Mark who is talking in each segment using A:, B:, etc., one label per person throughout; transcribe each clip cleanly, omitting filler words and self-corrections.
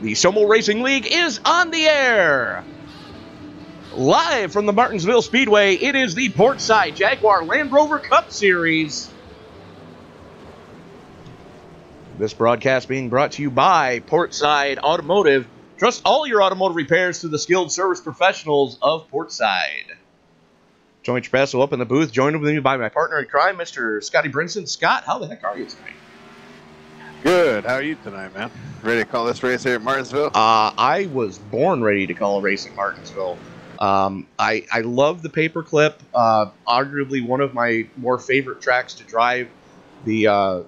A: The SOMO Racing League is on the air. Live from the Martinsville Speedway, it is the Portside Jaguar Land Rover Cup Series. This broadcast being brought to you by Portside Automotive. Trust all your automotive repairs to the skilled service professionals of Portside. Tony Trapasso up in the booth, joined with me by my partner in crime, Mr. Scotty Brinson. Scott, how the heck are you tonight?
B: Good. How are you tonight, man? Ready to call this race here at Martinsville?
A: I was born ready to call a race at Martinsville. I love the paperclip. Arguably one of my more favorite tracks to drive the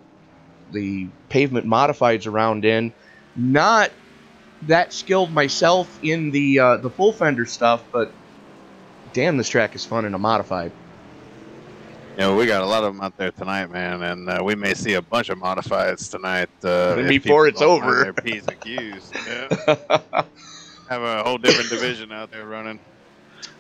A: pavement modifieds around in. Not that skilled myself in the full fender stuff, but damn, this track is fun in a modified.
B: You know, we got a lot of them out there tonight, man, and we may see a bunch of modifieds tonight.
A: Before it's over.
B: Their P's and Q's. Yeah. Have a whole different division out there running.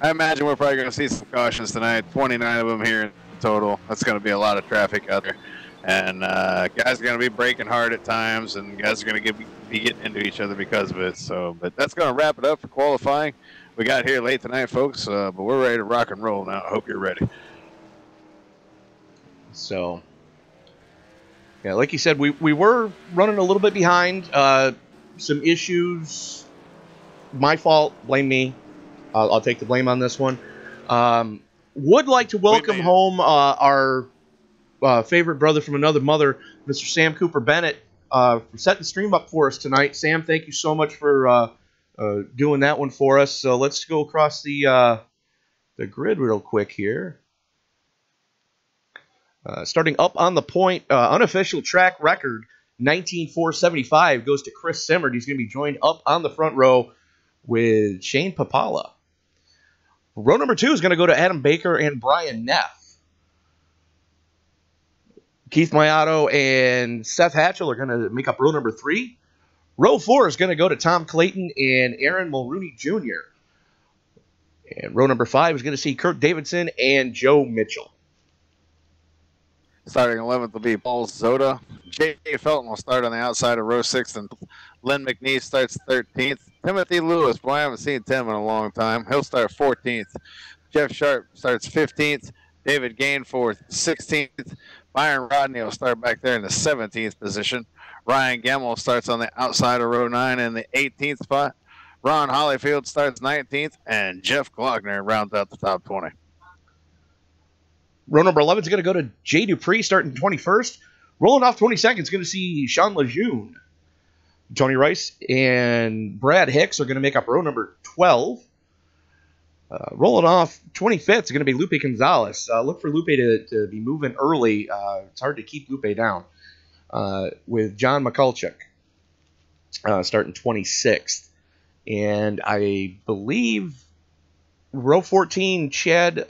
B: I imagine we're probably going to see some cautions tonight. 29 of them here in total. That's going to be a lot of traffic out there. And guys are going to be braking hard at times, and guys are going to be getting into each other because of it. So, but that's going to wrap it up for qualifying. We got here late tonight, folks, but we're ready to rock and roll now. I hope you're ready.
A: So, yeah, like you said, we were running a little bit behind. Some issues. My fault. Blame me. I'll take the blame on this one. Would like to welcome home our favorite brother from another mother, Mr. Sam Cooper Bennett, for setting the stream up for us tonight. Sam, thank you so much for doing that one for us. So let's go across the grid real quick here. Starting up on the point, unofficial track record, 19.475 goes to Chris Simmerd. He's going to be joined up on the front row with Shane Papala. Row number 2 is going to go to Adam Baker and Brian Neff. Keith Mayato and Seth Hatchell are going to make up row number 3. Row 4 is going to go to Tom Clayton and Aaron Mulrooney Jr. And row number 5 is going to see Kurt Davidson and Joe Mitchell.
B: Starting 11th will be Paul Zoda. Jay Felton will start on the outside of row 6, and Len McNeese starts 13th. Timothy Lewis, boy, I haven't seen Tim in a long time. He'll start 14th. Jeff Sharp starts 15th. David Gainforth, 16th. Byron Rodney will start back there in the 17th position. Ryan Gemmel starts on the outside of row 9 in the 18th spot. Ron Hollyfield starts 19th, and Jeff Glockner rounds out the top 20.
A: Row number 11 is going to go to Jay Dupree, starting 21st. Rolling off 22nd is going to see Sean Lejeune. Tony Rice and Brad Hicks are going to make up row number 12. Rolling off 25th is going to be Lupe Gonzalez. Look for Lupe to be moving early. It's hard to keep Lupe down. With John McCulchuk starting 26th. And I believe row 14, Charles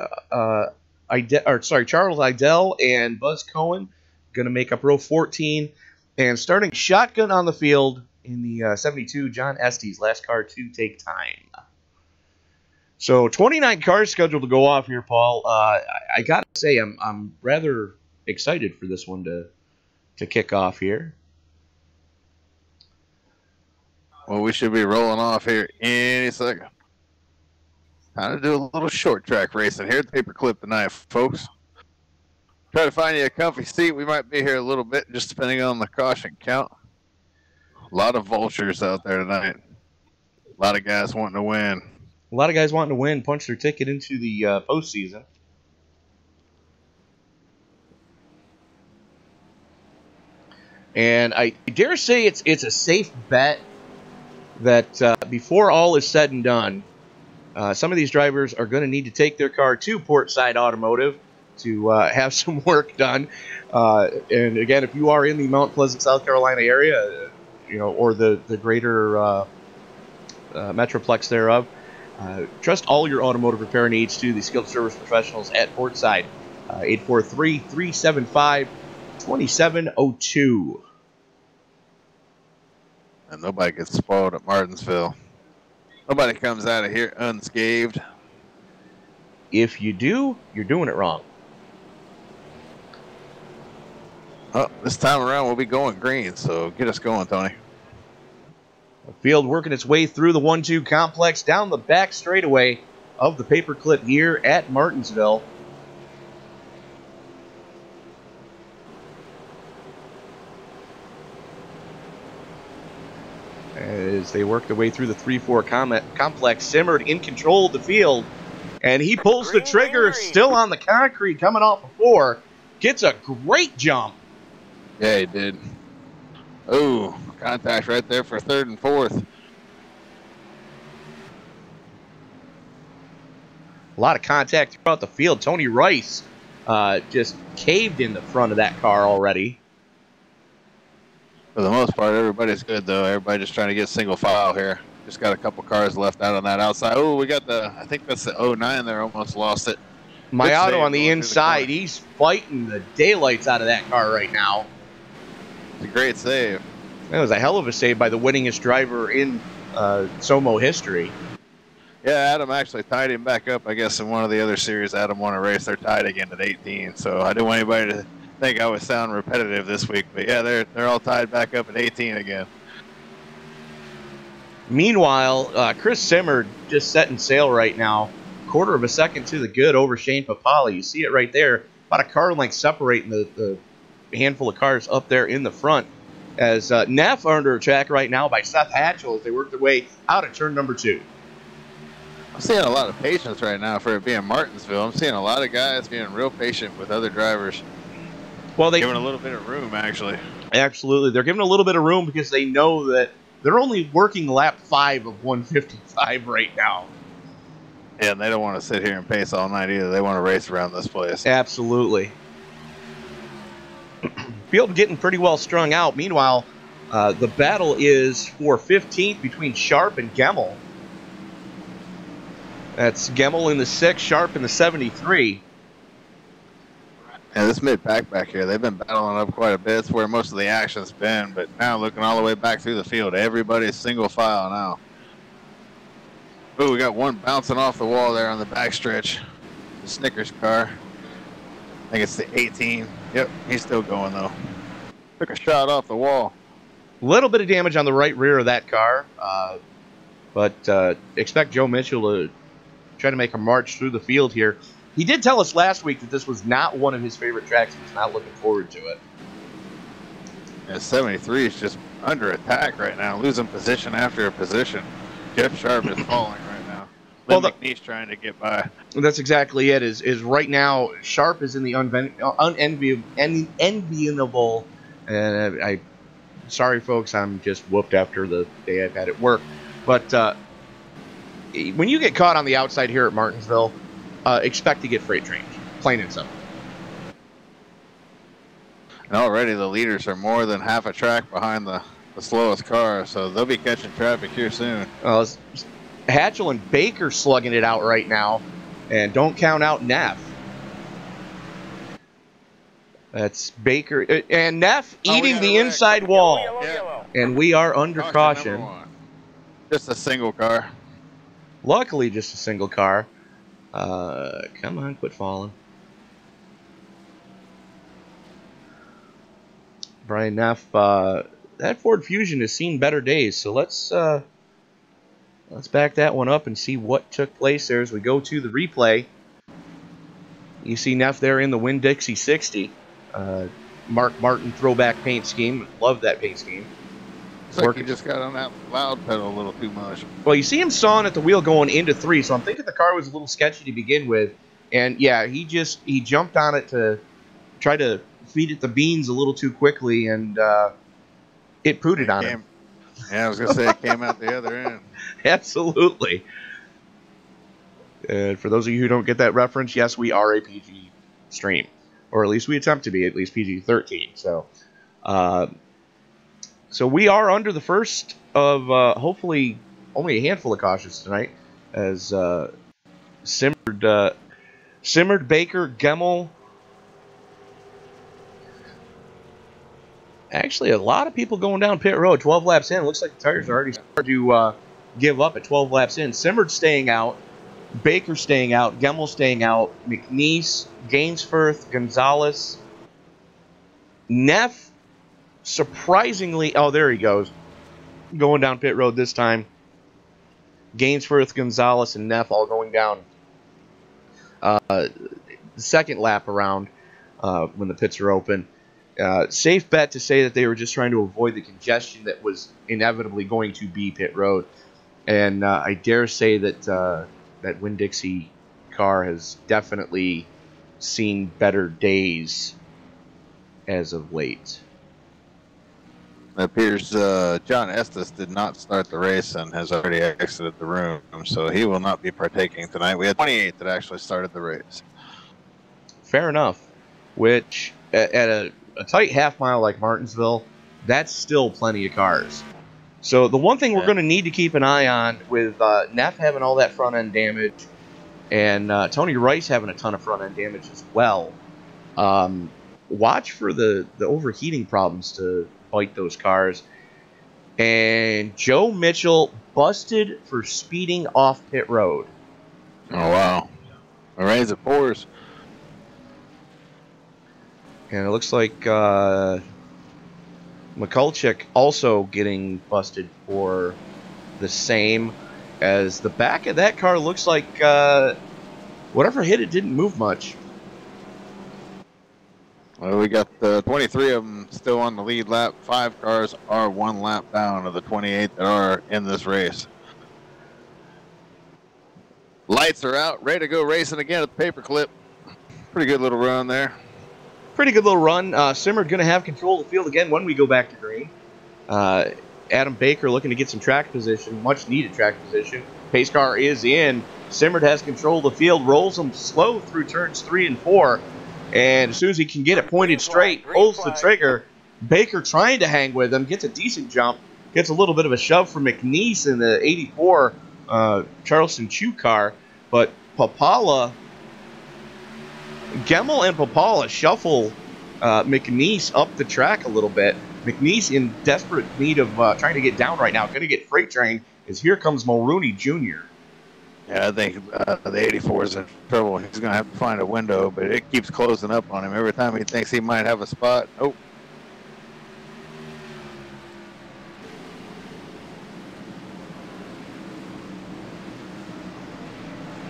A: Idell and Buzz Cohen going to make up row 14. And starting shotgun on the field in the 72, John Estes, last car to take time. So 29 cars scheduled to go off here, Paul. I got to say, I'm rather excited for this one to kick off here.
B: Well, we should be rolling off here any second. Time to do a little short track racing here at Paperclip tonight, folks. Try to find you a comfy seat. We might be here a little bit, just depending on the caution count. A lot of vultures out there tonight. A lot of guys wanting to win.
A: A lot of guys wanting to win, punch their ticket into the postseason. And I dare say it's a safe bet that before all is said and done, some of these drivers are going to need to take their car to Portside Automotive to have some work done. And again, if you are in the Mount Pleasant, South Carolina area, or the greater metroplex thereof, trust all your automotive repair needs to the skilled service professionals at Portside. 843-375-2702.
B: And nobody gets spoiled at Martinsville. Nobody comes out of here unscathed.
A: If you do, you're doing it wrong.
B: Oh, this time around we'll be going green, so get us going, Tony.
A: The field working its way through the 1-2 complex down the back straightaway of the paperclip here at Martinsville. As they work their way through the 3-4 complex, Simard in control of the field, and he pulls the trigger, still on the concrete, coming off a 4. Gets a great jump.
B: Yeah, he did. Oh, contact right there for 3rd and 4th.
A: A lot of contact throughout the field. Tony Rice just caved in the front of that car already.
B: For the most part, everybody's good, though. Everybody just trying to get single file here. Just got a couple cars left out on that outside. Oh, we got I think that's the 09 there. Almost lost it.
A: Mayato on the inside. He's fighting the daylights out of that car right now.
B: It's a great save.
A: That was a hell of a save by the winningest driver in SOMO history.
B: Yeah, Adam actually tied him back up, I guess, in one of the other series. Adam won a race. They're tied again at 18. So I didn't want anybody to think I was sound repetitive this week. But, yeah, they're all tied back up at 18 again.
A: Meanwhile, Chris Simard just setting sail right now. 1/4 of a second to the good over Shane Papali. You see it right there. About a car length separating the handful of cars up there in the front. As Neff under attack right now by Seth Hatchell as they work their way out of turn number 2.
B: I'm seeing a lot of patience right now for it being Martinsville. I'm seeing a lot of guys being real patient with other drivers.
A: Well,
B: giving a little bit of room, actually.
A: Absolutely. They're giving a little bit of room because they know that they're only working lap 5 of 155 right now.
B: Yeah, and they don't want to sit here and pace all night either. They want to race around this place.
A: Absolutely. Field getting pretty well strung out. Meanwhile, the battle is for 15th between Sharp and Gemmel. That's Gemmel in the 6, Sharp in the 73.
B: Yeah, this mid-pack back here, they've been battling up quite a bit. It's where most of the action's been. But now looking all the way back through the field, everybody's single file now. Oh, we got one bouncing off the wall there on the backstretch. The Snickers car. I think it's the 18. Yep, he's still going, though. Took a shot off the wall.
A: A little bit of damage on the right rear of that car. But expect Joe Mitchell to try to make a march through the field here. He did tell us last week that this was not one of his favorite tracks. He's not looking forward to it.
B: Yeah, 73 is just under attack right now, losing position after position. Jeff Sharp is falling right now. Lynn McNeese trying to get by.
A: That's exactly it. Is right now Sharp is in the unenviable. And sorry folks, I'm just whooped after the day I've had at work. But when you get caught on the outside here at Martinsville, expect to get freight trained, plain and simple.
B: And already the leaders are more than half a track behind the slowest car, so they'll be catching traffic here soon.
A: Hatchell and Baker slugging it out right now, and don't count out Neff. That's Baker and Neff eating the inside wall, and we are under caution.
B: Just a single car.
A: Luckily, just a single car. Come on, quit falling. Brian Neff, that Ford Fusion has seen better days, so let's back that one up and see what took place there as we go to the replay. You see Neff there in the Winn-Dixie 60. Mark Martin throwback paint scheme. Love that paint scheme.
B: Looks like he just got on that loud pedal a little too much.
A: Well, you see him sawing at the wheel going into 3, so I'm thinking the car was a little sketchy to begin with. And, yeah, he jumped on it to try to feed it the beans a little too quickly, and it pooted on him.
B: Yeah, I was going to say it came out the other end.
A: Absolutely. For those of you who don't get that reference, yes, we are a PG stream. Or at least we attempt to be, at least PG-13. So we are under the first of hopefully only a handful of cautions tonight, as Simard, Baker, Gemmel. Actually, a lot of people going down pit road. 12 laps in. Looks like the tires are already starting to give up at 12 laps in. Simard staying out. Baker staying out. Gemmel staying out. McNeese, Gainsforth, Gonzalez. Neff, surprisingly... Oh, there he goes. going down pit road this time. Gainsworth, Gonzalez, and Neff all going down the second lap around when the pits are open. Safe bet to say that they were just trying to avoid the congestion that was inevitably going to be pit road. And I dare say that that Winn-Dixie car has definitely seen better days as of late.
B: It appears John Estes did not start the race and has already exited the room, so he will not be partaking tonight. We had 28 that actually started the race.
A: Fair enough. Which, at a tight half mile like Martinsville, that's still plenty of cars. So the one thing we're going to need to keep an eye on with Neff having all that front end damage and Tony Rice having a ton of front end damage as well, watch for the overheating problems to bite those cars. And Joe Mitchell busted for speeding off pit road.
B: Oh, wow. The rains it pours.
A: And it looks like Mikulchik also getting busted for the same, as the back of that car looks like whatever hit it didn't move much.
B: Well, we got 23 of them still on the lead lap. 5 cars are 1 lap down of the 28 that are in this race. Lights are out, ready to go racing again at the paperclip. Pretty good little run there.
A: Pretty good little run. Simmerd going to have control of the field again when we go back to green. Adam Baker looking to get some track position, much needed track position. Pace car is in. Simmerd has control of the field, rolls them slow through turns 3 and 4. And as soon as he can get it pointed straight, pulls the trigger. Baker trying to hang with him, gets a decent jump, gets a little bit of a shove from McNeese in the 84 Charleston Chew car. But Gemmel and Papala shuffle McNeese up the track a little bit. McNeese in desperate need of trying to get down right now, going to get freight train, as here comes Mulrooney Jr.
B: Yeah, I think the 84 is in trouble. He's going to have to find a window, but it keeps closing up on him every time he thinks he might have a spot. Oh.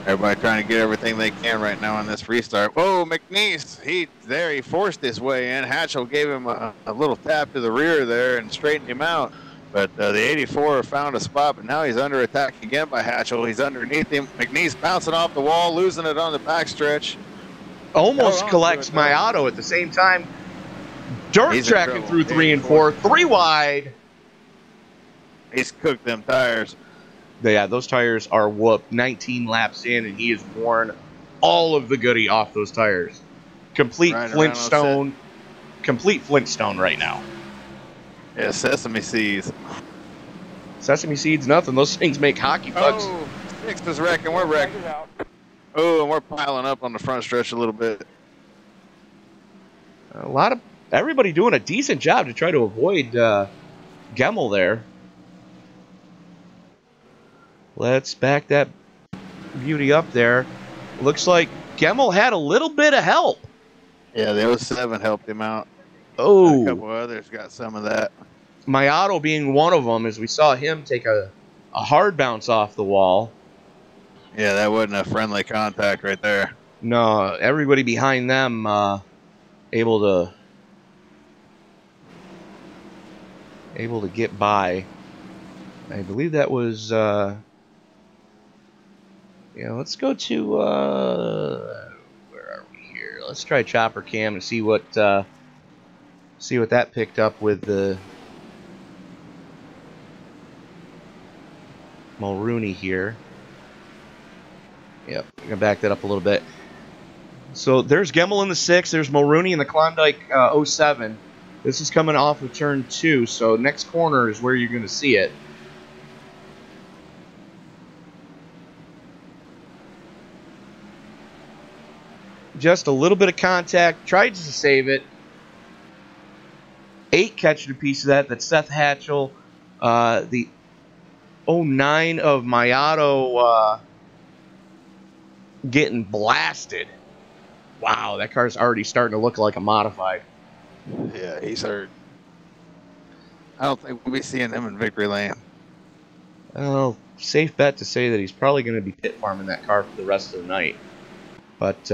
B: Everybody trying to get everything they can right now on this restart. Whoa, McNeese, he forced his way in. Hatchell gave him a little tap to the rear there and straightened him out. But the 84 found a spot, but now he's under attack again by Hatchell. He's underneath him. McNeese bouncing off the wall, losing it on the backstretch.
A: Almost collects Mayato at the same time. Dirt tracking through 3 and 4. 3 wide.
B: He's cooked them tires.
A: Yeah, those tires are whooped. 19 laps in, and he has worn all of the goodie off those tires. Complete Flintstone right now.
B: Yeah, sesame seeds.
A: Sesame seeds, nothing. Those things make hockey pucks.
B: Oh, 6 is wrecking. We're wrecking. Oh, and we're piling up on the front stretch a little bit.
A: Everybody doing a decent job to try to avoid Gemmel there. Let's back that beauty up there. Looks like Gemmel had a little bit of help.
B: Yeah, the 07 helped him out.
A: Oh.
B: A couple others got some of that.
A: Mayato being one of them, as we saw him take a hard bounce off the wall.
B: Yeah, that wasn't a friendly contact right there.
A: No, everybody behind them able to get by. I believe that was let's go to where are we here? Let's try chopper cam and see what that picked up with the Mulrooney here. Yep, I'm gonna back that up a little bit. So there's Gemmel in the 6. There's Mulrooney in the Klondike 07. This is coming off of turn 2, so next corner is where you're going to see it. Just a little bit of contact. Tried to save it. 8 catching a piece of that. That's Seth Hatchell. The 09 of Mayato getting blasted. Wow, that car's already starting to look like a modified.
B: Yeah, he's hurt. I don't think we'll be seeing him in victory lane.
A: Well, safe bet to say that he's probably going to be pit farming that car for the rest of the night. But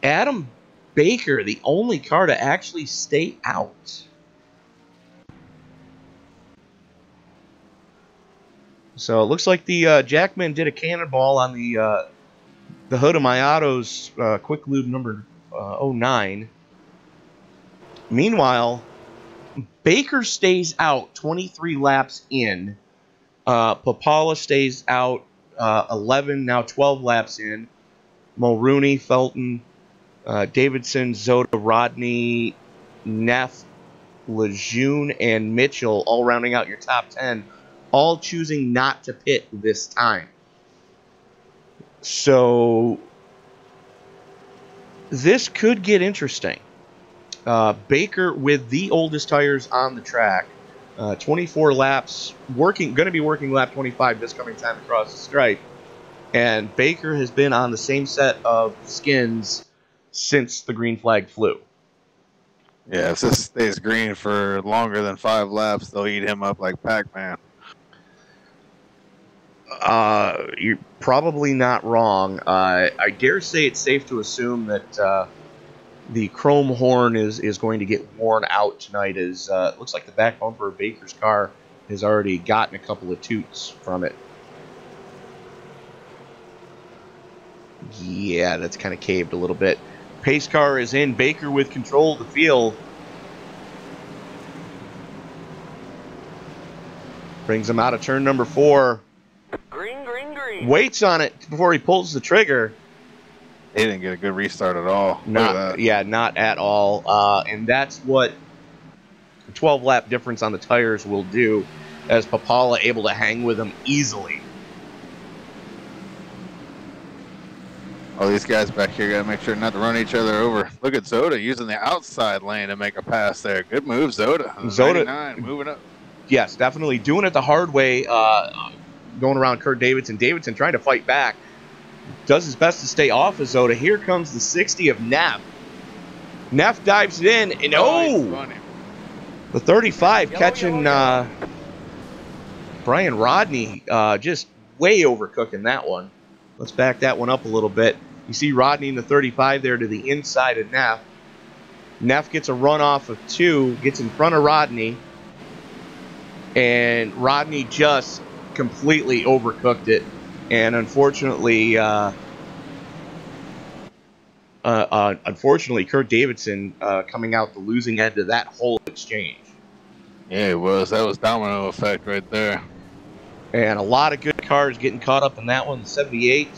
A: Adam Baker, the only car to actually stay out. So it looks like the Jackman did a cannonball on the hood of my Otto's quick lube number 09. Meanwhile, Baker stays out 23 laps in. Papala stays out 11, now 12 laps in. Mulrooney, Felton, Davidson, Zoda, Rodney, Neff, Lejeune, and Mitchell all rounding out your top 10, all choosing not to pit this time. So this could get interesting. Baker with the oldest tires on the track, 24 laps, going to be working lap 25 this coming time across the stripe. And Baker has been on the same set of skins since the green flag flew.
B: Yeah, if this stays green for longer than 5 laps, they'll eat him up like Pac-Man.
A: You're probably not wrong. I dare say it's safe to assume that the chrome horn is going to get worn out tonight, as it looks like the back bumper of Baker's car has already gotten a couple of toots from it. Yeah, that's kind of caved a little bit. Pace car is in. Baker with control of the field. Brings him out of turn number 4.
C: Green, green, green.
A: Waits on it before he pulls the trigger.
B: He didn't get a good restart at all.
A: Not at all. And that's what the 12-lap difference on the tires will do, as Papala able to hang with him easily.
B: All these guys back here got to make sure not to run each other over. Look at Zoda using the outside lane to make a pass there. Good move, Zoda.
A: Zoda
B: 99, moving up.
A: Yes, definitely doing it the hard way, going around Kurt Davidson. Davidson trying to fight back. Does his best to stay off of Zoda. Here comes the 60 of Neff. Neff dives it in, and the 35 catching Brian Rodney, just way overcooking that one. Let's back that one up a little bit. You see Rodney in the 35 there to the inside of Neff. Neff gets a run off of 2, gets in front of Rodney, and Rodney just completely overcooked it. And unfortunately, Kurt Davidson coming out the losing end of that whole exchange.
B: Yeah, it was. That was domino effect right there.
A: And a lot of good cars getting caught up in that one. The 78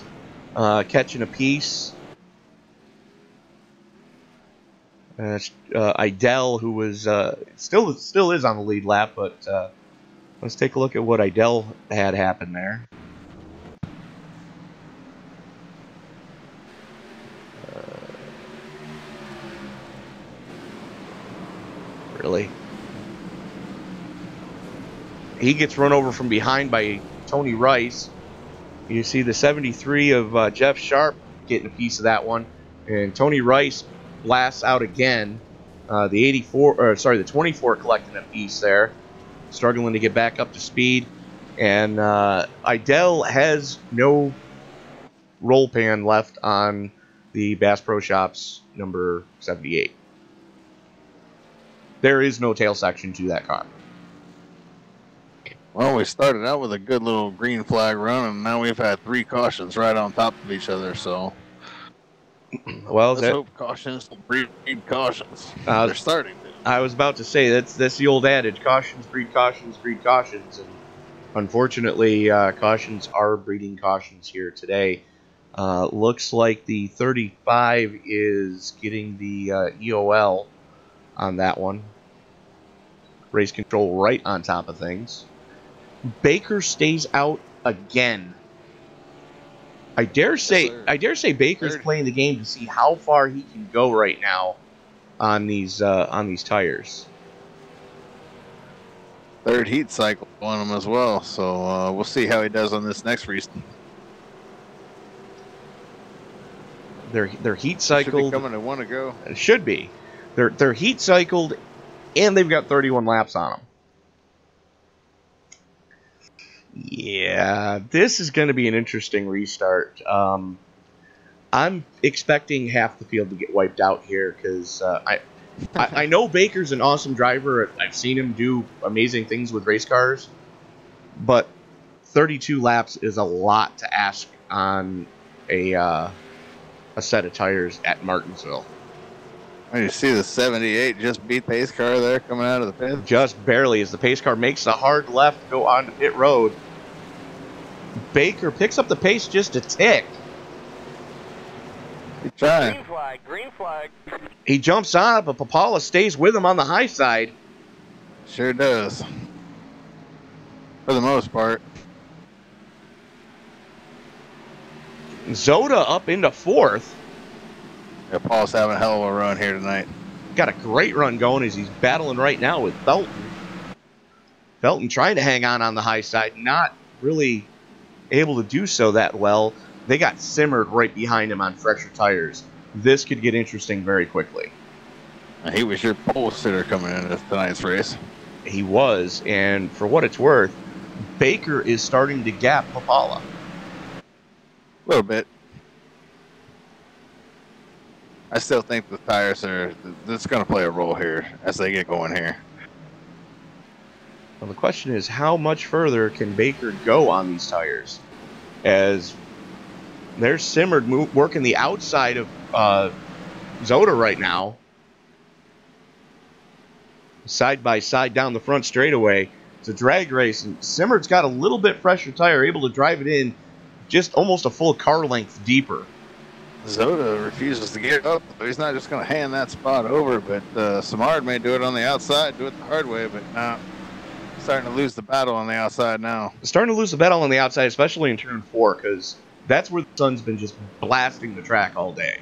A: catching a piece. Idell, who was still is on the lead lap, but let's take a look at what Idell had happen there. Really? He gets run over from behind by Tony Rice. You see the 73 of Jeff Sharp getting a piece of that one, and Tony Rice blasts out again. The 24 collecting a piece there, struggling to get back up to speed, and Idell has no roll pan left on the Bass Pro Shops number 78. There is no tail section to that car.
B: Well, we started out with a good little green flag run, and now we've had 3 cautions right on top of each other, so...
A: Well,
B: let's hope cautions will breed cautions. They're starting to.
A: I was about to say, that's the old adage, cautions breed cautions breed cautions, and unfortunately, cautions are breeding cautions here today. Looks like the 35 is getting the EOL on that one. Race control right on top of things. Baker stays out again. I dare say Baker's playing the game to see how far he can go right now on these tires.
B: Third heat cycle on him as well, so we'll see how he does on this next race.
A: They're heat cycled.
B: Should be coming to 1 to go.
A: It should be. They're heat cycled and they've got 31 laps on them. Yeah, this is going to be an interesting restart. I'm expecting half the field to get wiped out here because I know Baker's an awesome driver. I've seen him do amazing things with race cars, but 32 laps is a lot to ask on a set of tires at Martinsville.
B: And you see the 78 just beat pace car there coming out of the pit.
A: Just barely as the pace car makes the hard left to go onto pit road. Baker picks up the pace just a tick.
B: He's trying.
C: Green flag, green flag.
A: He jumps on it, but Papala stays with him on the high side.
B: Sure does. For the most part.
A: Zoda up into fourth.
B: Yeah, Paul's having a hell of a run here tonight.
A: Got a great run going as he's battling right now with Felton. Felton trying to hang on the high side, not really able to do so that well. They got simmered right behind him on fresher tires. This could get interesting very quickly.
B: And he was your pole sitter coming into tonight's race.
A: He was, and for what it's worth, Baker is starting to gap Papala.
B: A little bit. I still think the tires are, that's going to play a role here as they get going here.
A: Well, the question is, how much further can Baker go on these tires? As they're simmered, working the outside of Zoda right now. Side by side down the front straightaway. It's a drag race, and Simmered's got a little bit fresher tire, able to drive it in just almost a full car length deeper.
B: Zoda refuses to get up. He's not just going to hand that spot over, but Samard may do it on the outside, do it the hard way, but starting to lose the battle on the outside now.
A: Starting to lose the battle on the outside, especially in turn 4, because that's where the sun's been just blasting the track all day.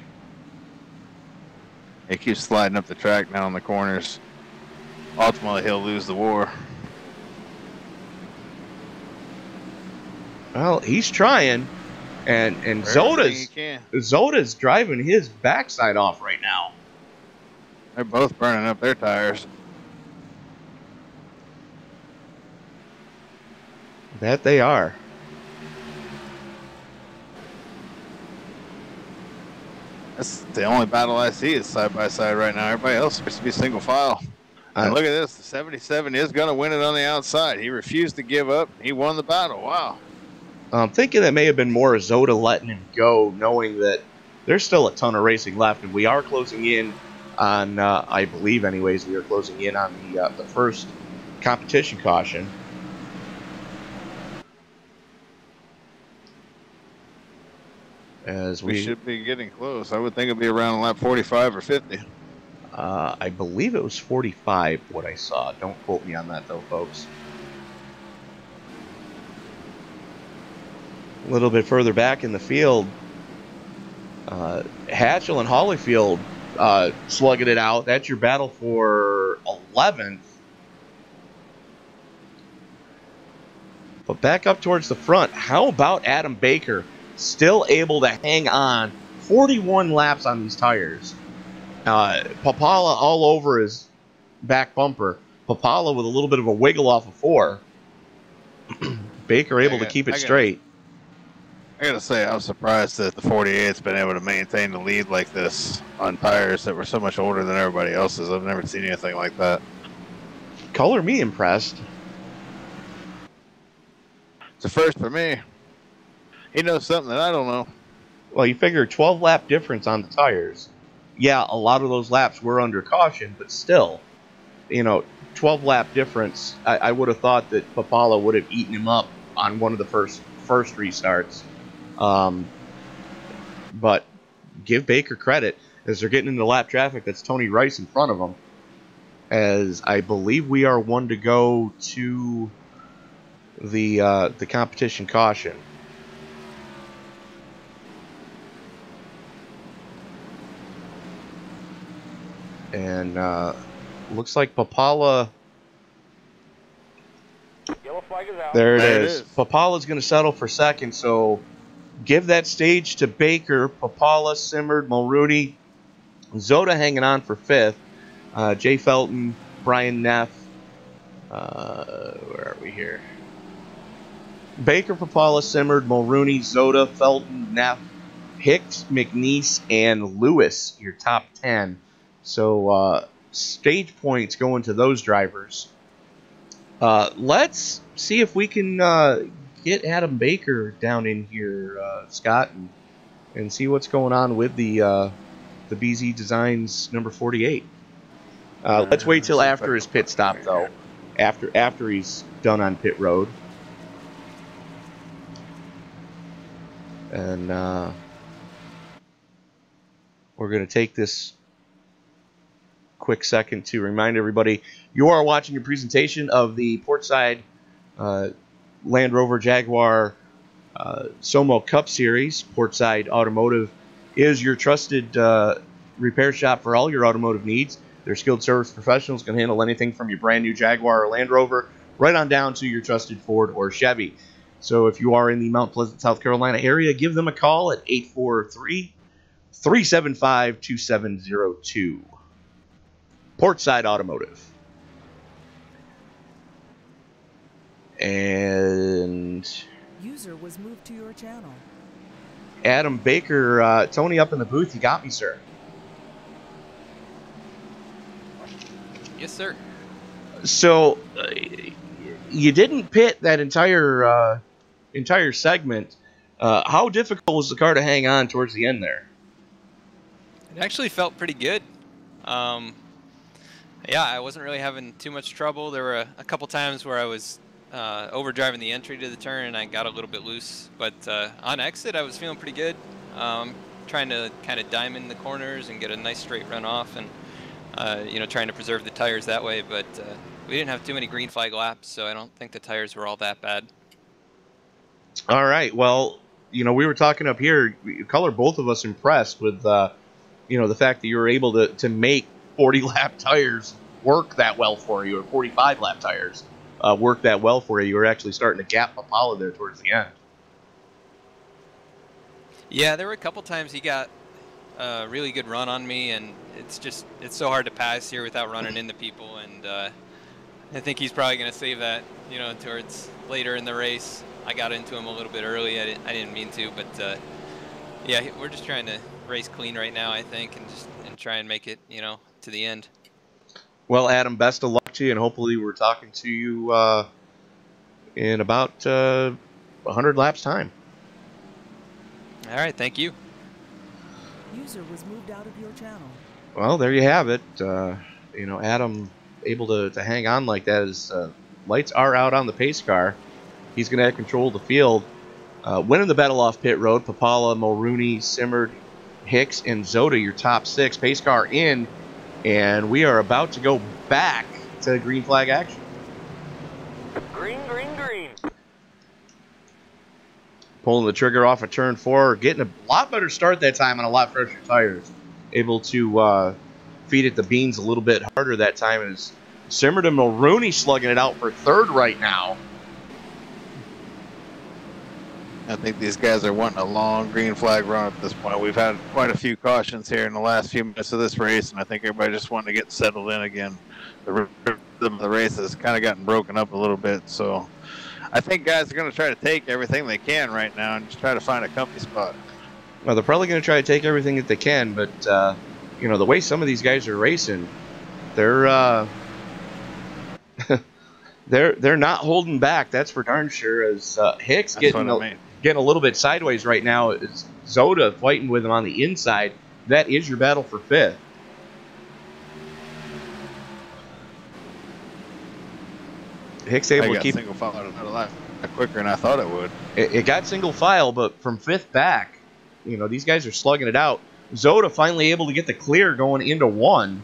B: He keeps sliding up the track now in the corners. Ultimately, he'll lose the war.
A: Well, he's trying, and Zoda's driving his backside off right now.
B: They're both burning up their tires.
A: That they are.
B: That's the only battle I see is side by side right now. Everybody else seems to be single file. And look at this. The 77 is going to win it on the outside. He refused to give up. He won the battle. Wow.
A: I'm thinking that may have been more Zoda letting him go, knowing that there's still a ton of racing left, and we are closing in on, I believe anyways, we are closing in on the first competition caution. As
B: we should be getting close. I would think it'd be around lap 45 or 50.
A: I believe it was 45, what I saw. Don't quote me on that, though, folks. A little bit further back in the field, Hatchell and Hollyfield slugging it out. That's your battle for 11th. But back up towards the front, how about Adam Baker still able to hang on 41 laps on these tires? Papala all over his back bumper. Papala with a little bit of a wiggle off of 4. Baker able to keep it straight.
B: I gotta say, I was surprised that the 48's been able to maintain the lead like this on tires that were so much older than everybody else's. I've never seen anything like that.
A: Color me impressed.
B: It's a first for me. He knows something that I don't know.
A: Well, you figure 12 lap difference on the tires. Yeah, a lot of those laps were under caution, but still, 12 lap difference. I would have thought that Papala would have eaten him up on one of the first restarts. But give Baker credit as they're getting into lap traffic. That's Tony Rice in front of them. As I believe we are one to go to the competition caution. And looks like Papala.
C: Yellow flag is out.
A: There it is. Papala's going to settle for second, so give that stage to Baker. Papala, Simmered, Mulrooney, Zoda hanging on for 5th. Jay Felton, Brian Neff. Where are we here? Baker, Papala, Simmerd, Mulrooney, Zoda, Felton, Neff, Hicks, McNeese, and Lewis, your top 10. So stage points going to those drivers. Let's see if we can get Adam Baker down in here, Scott, and see what's going on with the BZ Designs number 48. Let's wait till after his pit stop, though. After he's done on pit road. And we're going to take this quick second to remind everybody you are watching a presentation of the Portside Land Rover Jaguar SOMO Cup Series. Portside Automotive is your trusted repair shop for all your automotive needs. Their skilled service professionals can handle anything from your brand new Jaguar or Land Rover right on down to your trusted Ford or Chevy. So if you are in the Mount Pleasant, South Carolina area, give them a call at 843-375-2702. Portside Automotive. And
D: user was moved to your channel.
A: Adam Baker, Tony up in the booth, you got me, sir.
E: Yes, sir.
A: So you didn't pit that entire segment. How difficult was the car to hang on towards the end there?
E: It actually felt pretty good. Yeah, I wasn't really having too much trouble. There were a couple times where I was overdriving the entry to the turn and I got a little bit loose. But on exit, I was feeling pretty good. Trying to kind of diamond the corners and get a nice straight run off, and you know, trying to preserve the tires that way. But we didn't have too many green flag laps, so I don't think the tires were all that bad.
A: All right. Well, you know, we were talking up here. Color both of us impressed with, you know, the fact that you were able to make 40-lap tires work that well for you, or 45-lap tires work that well for you. You were actually starting to gap Apollo there towards the end.
E: Yeah, there were a couple times he got a really good run on me, and it's so hard to pass here without running into people, and I think he's probably going to save that, you know, towards later in the race. I got into him a little bit early. I didn't mean to, but yeah, we're just trying to race clean right now, I think, and try and make it, you know, to the end.
A: Well, Adam, best of luck to you, and hopefully we're talking to you in about 100 laps time.
E: All right, thank you.
D: User was moved out of your channel.
A: Well, there you have it. You know, Adam able to hang on like that as lights are out on the pace car. He's going to have control of the field. Winning the battle off pit road, Papala, Mulrooney, Simmerd, Hicks, and Zoda, your top 6. Pace car in, and we are about to go back to green flag action.
C: Green, green, green.
A: Pulling the trigger off of turn 4, getting a lot better start that time on a lot fresher tires. Able to feed it the beans a little bit harder that time. As Simmerd and Mulrooney slugging it out for third right now.
B: I think these guys are wanting a long green flag run at this point. We've had quite a few cautions here in the last few minutes of this race, and I think everybody just wanting to get settled in again. The rhythm of the race has kind of gotten broken up a little bit, so I think guys are going to try to take everything they can right now and just try to find a comfy spot.
A: Well, they're probably going to try to take everything that they can, but you know, the way some of these guys are racing, they're they're not holding back. That's for darn sure. As Hicks getting a little bit sideways right now, is Zoda fighting with him on the inside. That is your battle for 5th. Hicks able to keep
B: single file out of lap quicker than I thought it would.
A: It got single file, but from 5th back, you know, these guys are slugging it out. Zoda finally able to get the clear going into 1.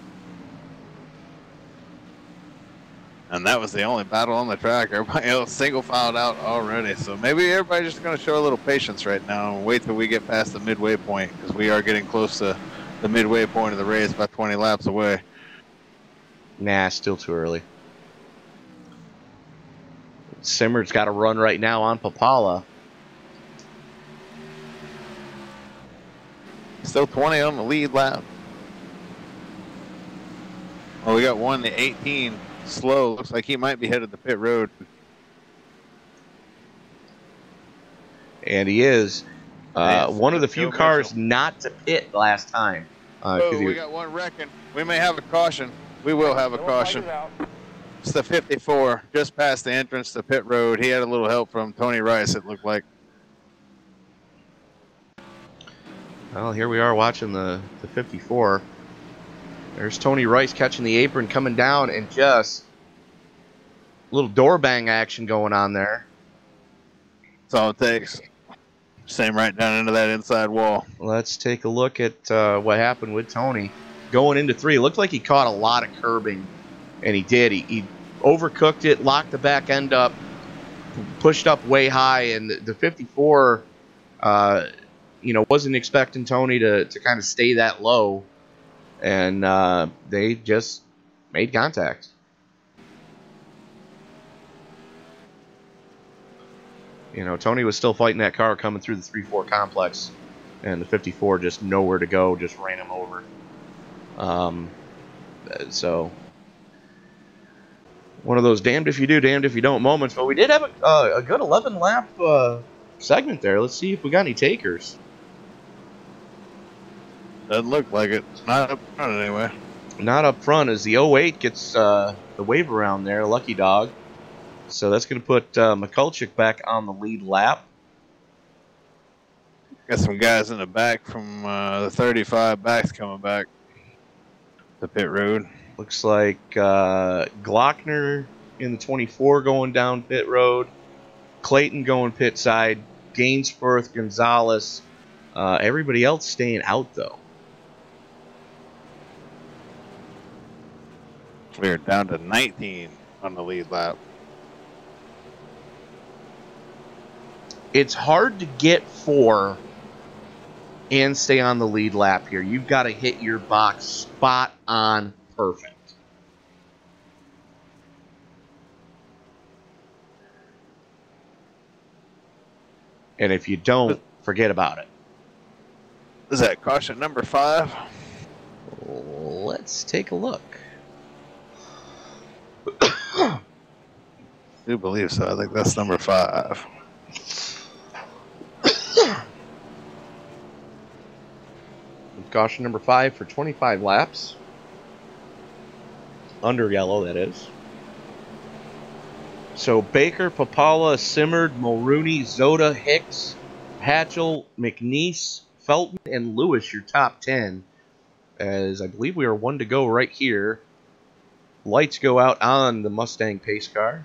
B: And that was the only battle on the track. Everybody else single filed out already. So maybe everybody's just going to show a little patience right now and wait till we get past the midway point, because we are getting close to the midway point of the race, about 20 laps away.
A: Nah, still too early. Simmerd's got a run right now on Papala.
B: Still 20 on the lead lap. Oh, we got one, the 18, slow. Looks like he might be headed to pit road.
A: And he is one of the few
B: Joe
A: cars
B: Mitchell.
A: not to pit last time.
B: Oh, we got one wrecking. We may have a caution. We will have a caution. It's the 54, just past the entrance to pit road. He had a little help from Tony Rice, it looked like.
A: Well, here we are watching the 54. There's Tony Rice catching the apron, coming down, and just a little door bang action going on there.
B: That's all it takes. Same right down into that inside wall.
A: Let's take a look at what happened with Tony. Going into 3, it looked like he caught a lot of curbing, and he did. He overcooked it, locked the back end up, pushed up way high, and the 54, wasn't expecting Tony to kind of stay that low, and they just made contact. Tony was still fighting that car coming through the 3-4 complex, and the 54 just nowhere to go, just ran him over. So one of those damned if you do, damned if you don't moments. But we did have a good 11-lap segment there. Let's see if we got any takers.
B: Doesn't look like it. Not up front anyway.
A: Not up front as the 08 gets the wave around there, lucky dog. So that's going to put Mikulchik back on the lead lap.
B: Got some guys in the back from the 35 backs coming back to pit road.
A: Looks like Glockner in the 24 going down pit road. Clayton going pit side. Gainsforth, Gonzalez. Everybody else staying out, though.
B: We're down to 19 on the lead lap.
A: It's hard to get 4 and stay on the lead lap here. You've got to hit your box spot on perfect. And if you don't, forget about it.
B: Is that caution number 5?
A: Let's take a look.
B: I do believe so. I think that's number 5.
A: Caution number 5 for 25 laps. Under yellow, that is. So Baker, Papala, Simmerd, Mulrooney, Zoda, Hicks, Hatchell, McNeese, Felton, and Lewis, your top 10. As I believe we are 1 to go right here. Lights go out on the Mustang pace car.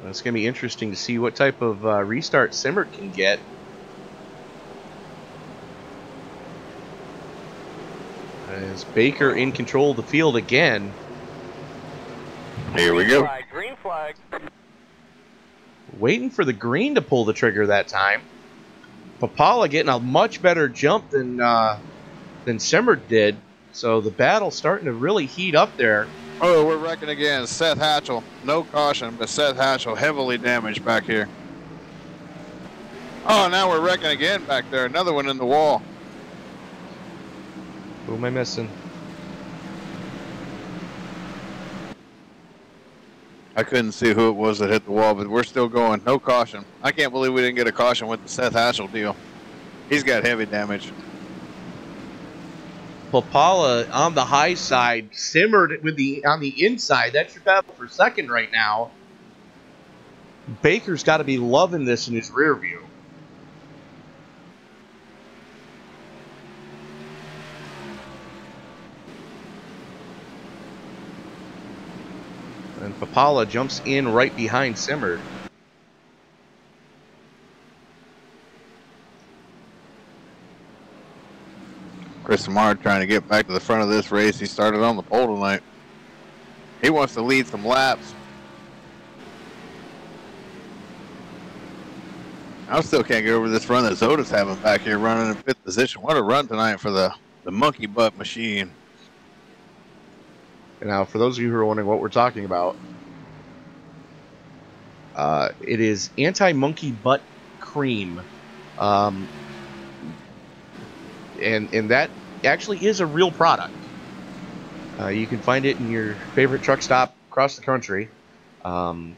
A: It's going to be interesting to see what type of restart Simmerd can get. As Baker in control of the field again.
B: Here we go.
C: Green flag.
A: Waiting for the green to pull the trigger that time. Papala getting a much better jump than Simmerd did. So the battle's starting to really heat up there.
B: Oh, we're wrecking again. Seth Hatchell. No caution, but Seth Hatchell heavily damaged back here. Oh, now we're wrecking again back there. Another one in the wall.
A: Who am I missing?
B: I couldn't see who it was that hit the wall, but we're still going. No caution. I can't believe we didn't get a caution with the Seth Hatchell deal. He's got heavy damage.
A: Papala on the high side, Simmerd on the inside. That's your battle for second right now. Baker's got to be loving this in his rear view. And Papala jumps in right behind Simmerd.
B: Chris Amard trying to get back to the front of this race. He started on the pole tonight. He wants to lead some laps. I still can't get over this run that Zoda's having back here running in 5th position. What a run tonight for the monkey butt machine.
A: Now, for those of you who are wondering what we're talking about, it is anti-monkey butt cream. And that actually is a real product. You can find it in your favorite truck stop across the country. And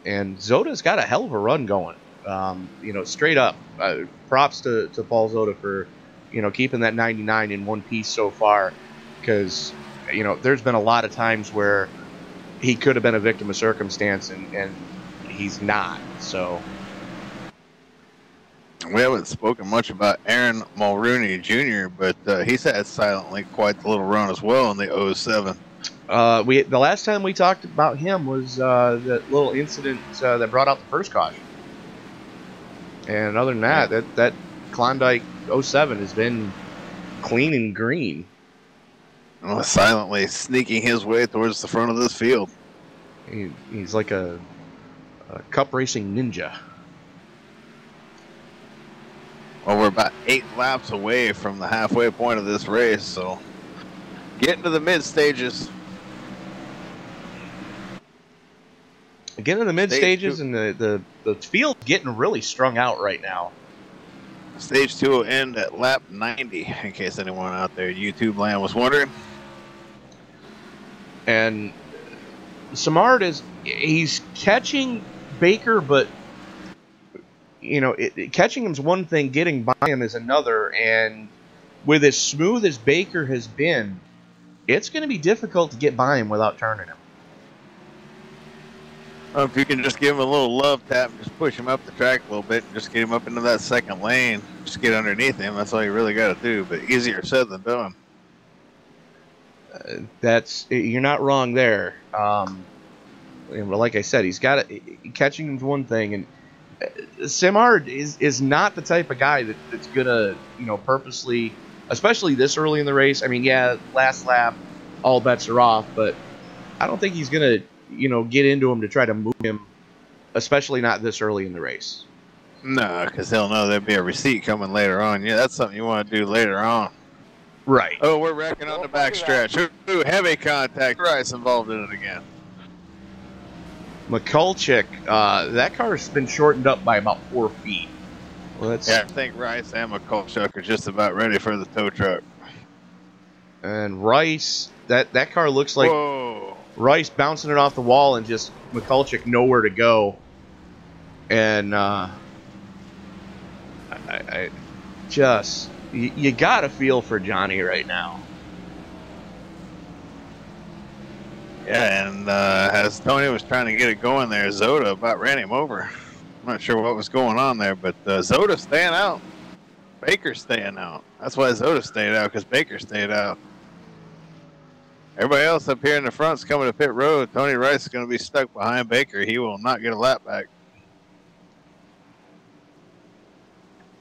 A: Zoda's got a hell of a run going. Straight up, props to Paul Zoda for, keeping that 99 in one piece so far. Because, there's been a lot of times where he could have been a victim of circumstance, and he's not. So
B: we haven't spoken much about Aaron Mulrooney Jr., but he's had silently quite the little run as well in the 07.
A: The last time we talked about him was that little incident that brought out the first caution. And other than that, that Klondike 07 has been clean and green.
B: Well, silently sneaking his way towards the front of this field.
A: He's like a cup racing ninja.
B: Well, we're about 8 laps away from the halfway point of this race, so getting to the mid stages.
A: Getting to the mid stages, and the field's getting really strung out right now.
B: Stage 2 will end at lap 90, in case anyone out there YouTube land was wondering.
A: And Samard he's catching Baker, but catching him's one thing, getting by him is another. And with as smooth as Baker has been, it's going to be difficult to get by him without turning him.
B: If you can just give him a little love tap and just push him up the track a little bit and just get him up into that second lane, just get underneath him, that's all you really got to do. But easier said than done.
A: You're not wrong there. Like I said, he's got catching him's one thing, and Samard is not the type of guy that's gonna purposely, especially this early in the race. I mean, last lap, all bets are off, but I don't think he's gonna get into him to try to move him, especially not this early in the race.
B: No, because he'll know there'll be a receipt coming later on. Yeah, that's something you want to do later on.
A: Right.
B: Oh, we're wrecking on the backstretch. Ooh, heavy contact. Rice involved in it again.
A: McCulchick, that car's been shortened up by about 4 feet. Well,
B: I think Rice and McCulchick are just about ready for the tow truck.
A: And Rice, that car looks like Rice bouncing it off the wall and just McCulchick nowhere to go. And you got to feel for Johnny right now.
B: Yeah, and as Tony was trying to get it going there, Zoda about ran him over. I'm not sure what was going on there, but Zoda staying out. Baker staying out. That's why Zoda stayed out, because Baker stayed out. Everybody else up here in the front is coming to pit road. Tony Rice is going to be stuck behind Baker. He will not get a lap back.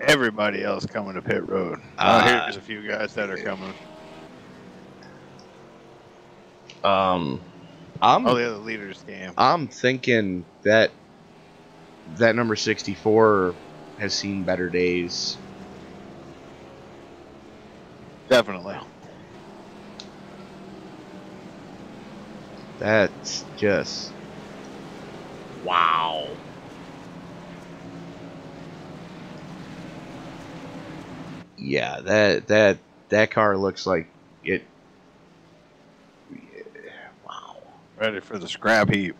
B: Everybody else coming to pit road. Here's a few guys that are coming. The other leaders came.
A: I'm thinking that number 64 has seen better days.
B: Definitely.
A: That's just wow. Yeah, that car looks like it. Wow.
B: Ready for the scrap heap.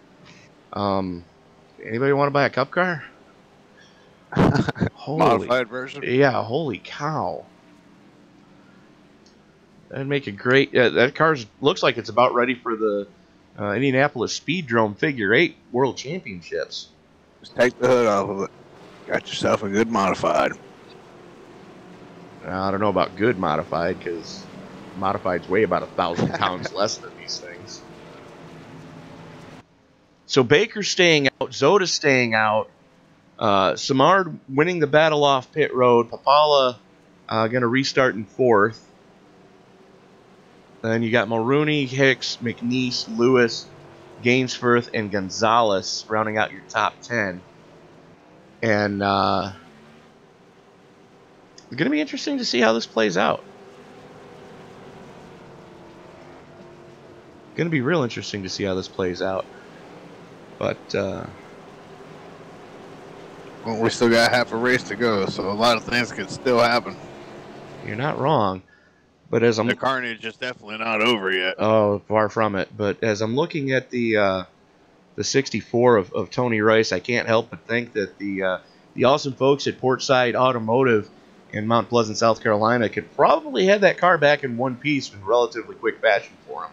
A: Anybody want to buy a cup car?
B: Modified version?
A: Yeah, holy cow. That'd make a great... that car looks like it's about ready for the Indianapolis Speedrome Figure 8 World Championships.
B: Just take the hood off of it. Got yourself a good modified.
A: I don't know about good modified, because modifieds weigh about 1,000 pounds less than these things. So Baker's staying out, Zoda's staying out, Samard winning the battle off pit road, Papala going to restart in 4th. Then you got Mulrooney, Hicks, McNeese, Lewis, Gainsforth, and Gonzalez rounding out your top 10. And it's going to be interesting to see how this plays out. Going to be real interesting to see how this plays out. But
B: well, we still got half a race to go, so a lot of things could still happen.
A: you're not wrong. But as I'm
B: The carnage is definitely not over yet.
A: oh, far from it. But as I'm looking at the 64 of Tony Rice, I can't help but think that the awesome folks at Portside Automotive in Mount Pleasant, South Carolina, could probably have that car back in one piece in relatively quick fashion for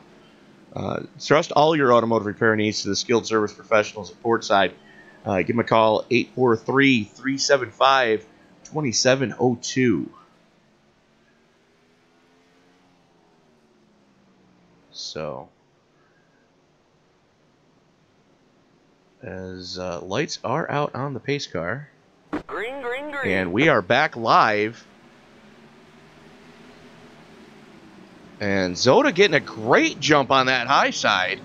A: them. Trust all your automotive repair needs to the skilled service professionals at Portside. Give them a call, 843-375-2702. So, as lights are out on the pace car,
C: Green, green, green.
A: and we are back live. And Zoda getting a great jump on that high side.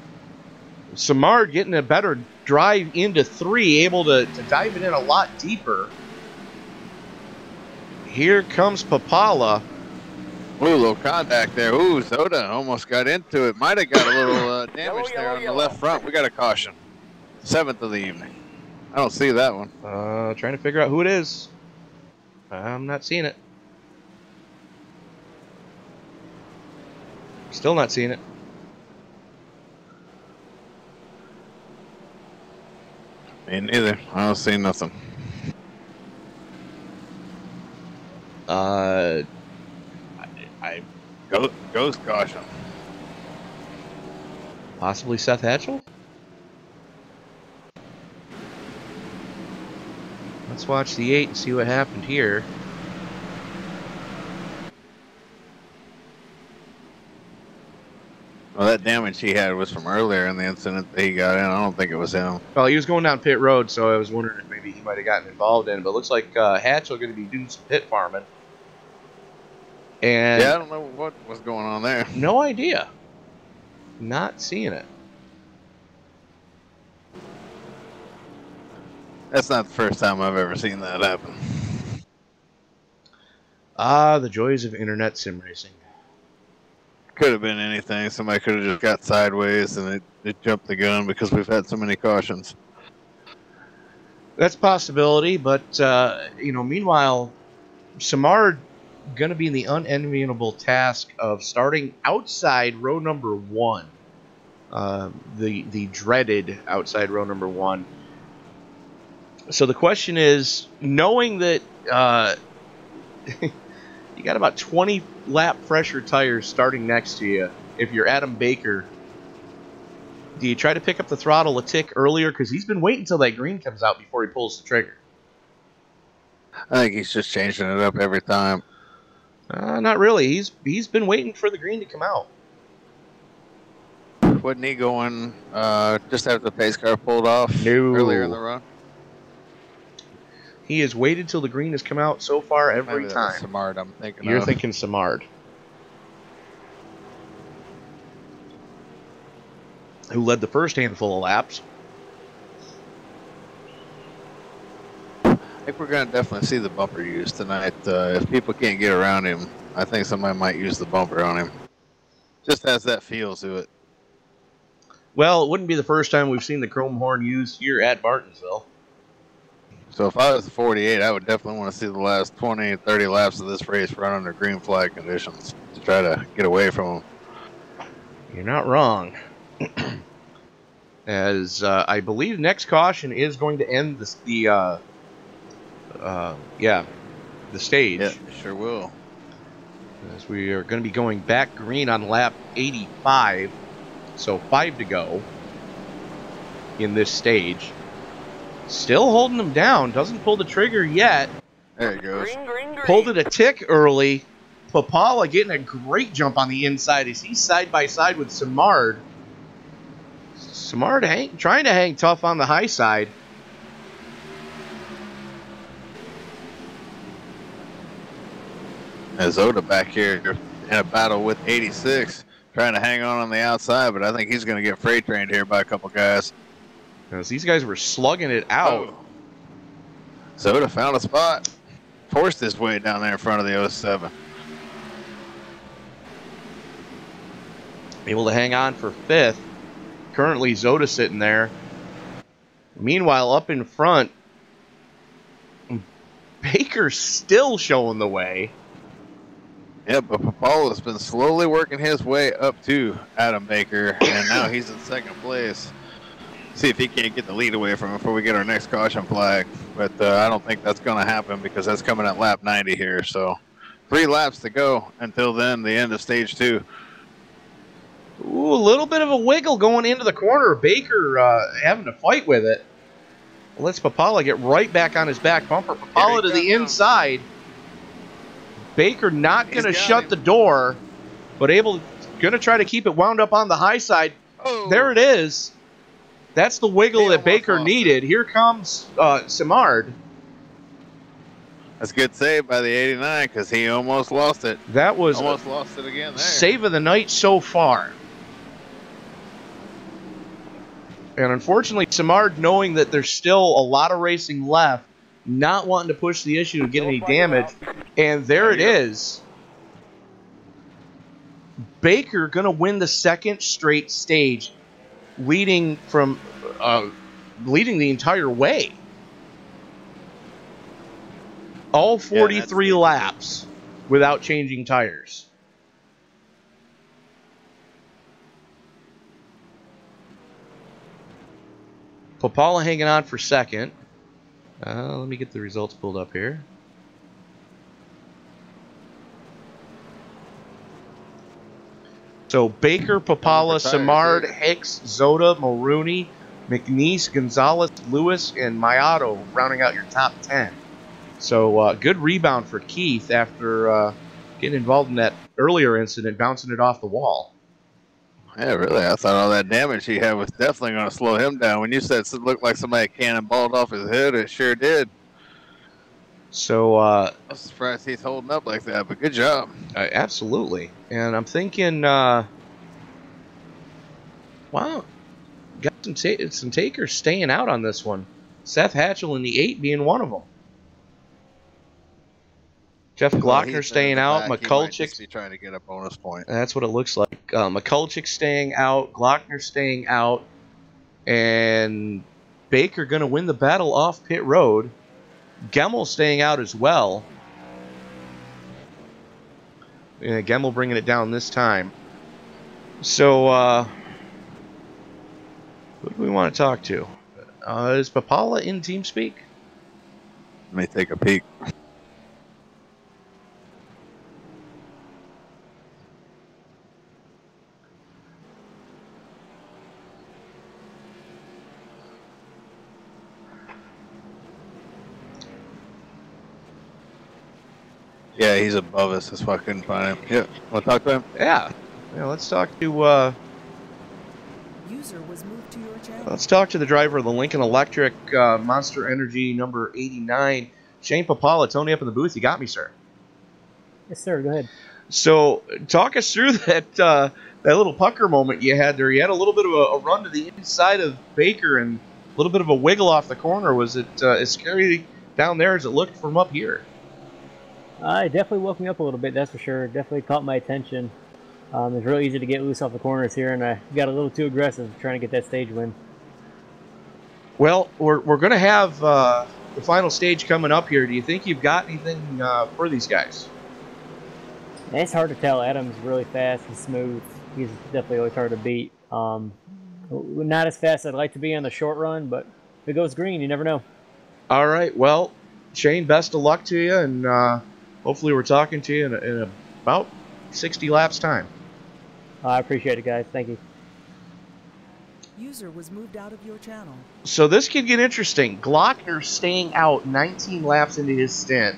A: Samard getting a better drive into 3, able to dive it in a lot deeper. Here comes Papala.
B: Ooh, a little contact there. Ooh, Zoda almost got into it. Might have got a little damage there on the left front. We got a caution. 7th of the evening. I don't see that one.
A: Trying to figure out who it is. I'm not seeing it. Still not seeing it.
B: Me neither. I don't see nothing.
A: I
B: Ghost caution.
A: possibly Seth Hatchell? Let's watch the 8 and see what happened here.
B: Well, that damage he had was from earlier in the incident that he got in. I don't think it was him.
A: Well, he was going down pit road, so I was wondering if maybe he might have gotten involved in it. But it looks like Hatchell going to be doing some pit farming. And
B: Yeah, I don't know what was going on there.
A: no idea. Not seeing it.
B: That's not the first time I've ever seen that happen.
A: Ah, the joys of internet sim racing.
B: Could have been anything. Somebody could have just got sideways and it jumped the gun because we've had so many cautions.
A: That's a possibility, but meanwhile, Samard going to be in the unenviable task of starting outside row number 1, the dreaded outside row number 1. So the question is, knowing that you got about 20 lap pressure tires starting next to you, if you're Adam Baker, do you try to pick up the throttle a tick earlier? Because he's been waiting until that green comes out before he pulls the trigger.
B: I think he's just changing it up every time.
A: Not really. He's been waiting for the green to come out.
B: Wasn't he going just after the pace car pulled off
A: No.
B: earlier in the run?
A: He has waited till the green has come out so far every
B: Maybe that
A: time.
B: was Samard I'm thinking
A: You're
B: of.
A: thinking Samard, who led the first handful of laps.
B: I think we're going to definitely see the bumper used tonight. If people can't get around him, I think somebody might use the bumper on him. Just has that feel to it.
A: Well, it wouldn't be the first time we've seen the chrome horn used here at Martinsville.
B: So if I was the 48, I would definitely want to see the last 20, 30 laps of this race run under green flag conditions to try to get away from them.
A: You're not wrong. As I believe next caution is going to end the stage.
B: Yeah, sure will.
A: As we are going to be going back green on lap 85. So 5 to go in this stage. Still holding him down. Doesn't pull the trigger yet.
B: There he goes.
C: Green, green, green.
A: Pulled it a tick early. Papala getting a great jump on the inside as he's side by side with Samard. Samard trying to hang tough on the high side.
B: Zoda back here in a battle with 86, trying to hang on the outside, but I think he's going to get freight trained here by a couple guys.
A: As these guys were slugging it out.
B: Oh. Zoda found a spot, forced his way down there in front of the 07.
A: able to hang on for 5th. Currently, Zoda sitting there. Meanwhile, up in front, Baker's still showing the way.
B: Yeah, but Papala's been slowly working his way up to Adam Baker, and now he's in 2nd place. See if he can't get the lead away from him before we get our next caution flag. But I don't think that's going to happen because that's coming at lap 90 here. So 3 laps to go until then, the end of stage 2.
A: Ooh, a little bit of a wiggle going into the corner. Baker having to fight with it. Lets Papala get right back on his back bumper. Papala to the inside. Baker not going to shut the door, but going to try to keep it wound up on the high side.
B: Oh.
A: There it is. That's the wiggle that Baker needed. Here comes Simard.
B: That's a good save by the 89 because he almost lost it.
A: That was
B: almost lost it again there.
A: Save of the night so far. And unfortunately, Simard, knowing that there's still a lot of racing left, not wanting to push the issue to get any damage. And there it is. Baker going to win the 2nd straight stage, leading the entire way. All 43 laps without changing tires. Papala hanging on for 2nd. Let me get the results pulled up here. So Baker, Papala, Simard, Hicks, Zoda, Mulrooney, McNeese, Gonzalez, Lewis, and Mayato rounding out your top 10. So good rebound for Keith after getting involved in that earlier incident, bouncing it off the wall.
B: Yeah, really. I thought all that damage he had was definitely going to slow him down. When you said it looked like somebody cannonballed off his head, it sure did.
A: So
B: I'm surprised he's holding up like that, but good job.
A: Absolutely. And I'm thinking, wow, got some takers staying out on this one. Seth Hatchell in the 8 being one of them. Jeff Glockner staying out. McCulloch
B: be trying to get a bonus point.
A: That's what it looks like. McCulloch staying out. Glockner staying out. And Baker going to win the battle off pit road. Gemmel staying out as well. Yeah, Gemmel bringing it down this time. So, who do we want to talk to? Is Papala in TeamSpeak?
B: Let me take a peek. Yeah, he's above us. That's why I couldn't find him. Yeah, want to talk to him?
A: Yeah. Let's talk to.
D: User was moved to your channel.
A: Let's talk to the driver of the Lincoln Electric Monster Energy number 89, Shane Papala. Tony up in the booth. You got me, sir.
F: Yes, sir. Go ahead.
A: So, talk us through that little pucker moment you had there. You had a little bit of a run to the inside of Baker and a little bit of a wiggle off the corner. Was it as scary down there as it looked from up here?
F: It definitely woke me up a little bit, that's for sure. Definitely caught my attention. It's real easy to get loose off the corners here, and I got a little too aggressive trying to get that stage win.
A: Well, we're going to have the final stage coming up here. Do you think you've got anything for these guys?
F: It's hard to tell. Adam's really fast and smooth. He's definitely always hard to beat. Not as fast as I'd like to be on the short run, but if it goes green, you never know.
A: All right. Well, Shane, best of luck to you, and hopefully we're talking to you in about 60 laps time.
F: I appreciate it, guys. Thank you.
D: User was moved out of your channel.
A: So this could get interesting. Glockner staying out 19 laps into his stint.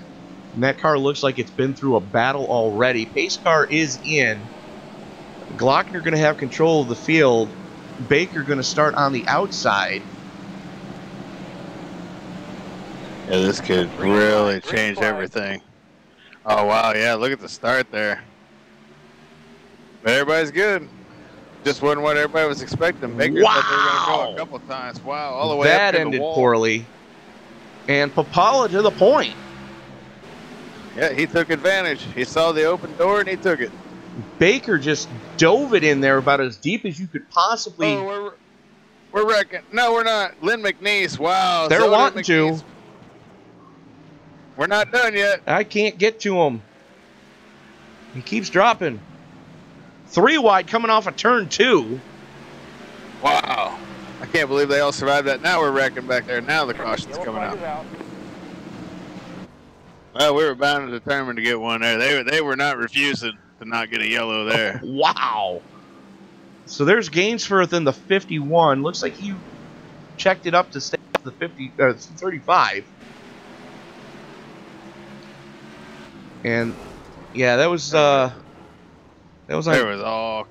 A: And that car looks like it's been through a battle already. Pace car is in. Glockner going to have control of the field. Baker going to start on the outside.
B: Yeah, this could really change everything. Oh, wow. Yeah, look at the start there. But everybody's good. Just wasn't what everybody was expecting. Baker thought they were going to go a couple times. Wow, all the way
A: that
B: up to
A: ended
B: the wall.
A: poorly. And Papala to the point.
B: Yeah, he took advantage. He saw the open door and he took it.
A: Baker just dove it in there about as deep as you could possibly.
B: Oh, we're wrecking. No, we're not. Lynn McNeese. Wow.
A: They're
B: Zoda
A: wanting
B: McNeese.
A: to.
B: We're not done yet.
A: I can't get to him. He keeps dropping. 3 wide coming off of turn 2.
B: Wow. I can't believe they all survived that. Now we're wrecking back there. Now the caution's coming out. Well, we were bound and determined to get one there. They were not refusing to not get a yellow there.
A: Wow. So there's Gainsforth in the 51. Looks like he checked it up to stay off the 35. And yeah, there was all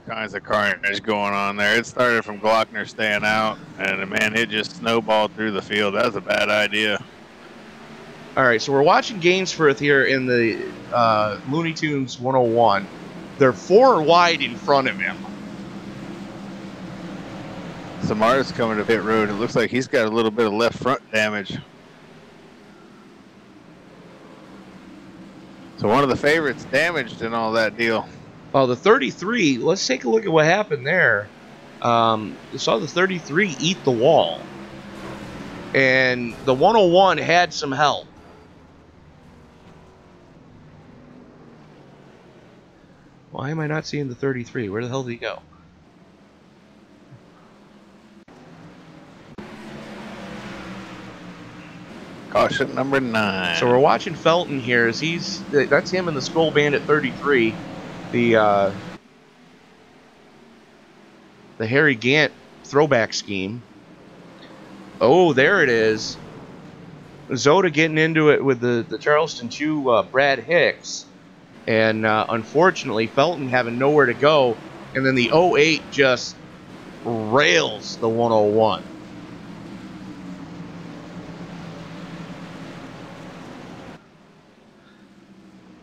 A: kinds of carnage going on there. It started from Glockner staying out, and man, it just snowballed through the field. That was a bad idea. All right, so we're watching Gainsforth here in the Looney Tunes 101. They're 4 wide in front of him.
B: Samar's coming to pit road. It looks like he's got a little bit of left front damage. So one of the favorites damaged in all that deal.
A: Oh, the 33. Let's take a look at what happened there. We saw the 33 eat the wall. And the 101 had some help. Why am I not seeing the 33? Where the hell did he go?
B: Caution number 9.
A: So we're watching Felton here as that's him in the Skull Bandit 33. The Harry Gant throwback scheme. Oh, there it is. Zoda getting into it with the Charleston Chew Brad Hicks. And unfortunately, Felton having nowhere to go. And then the 08 just rails the 101.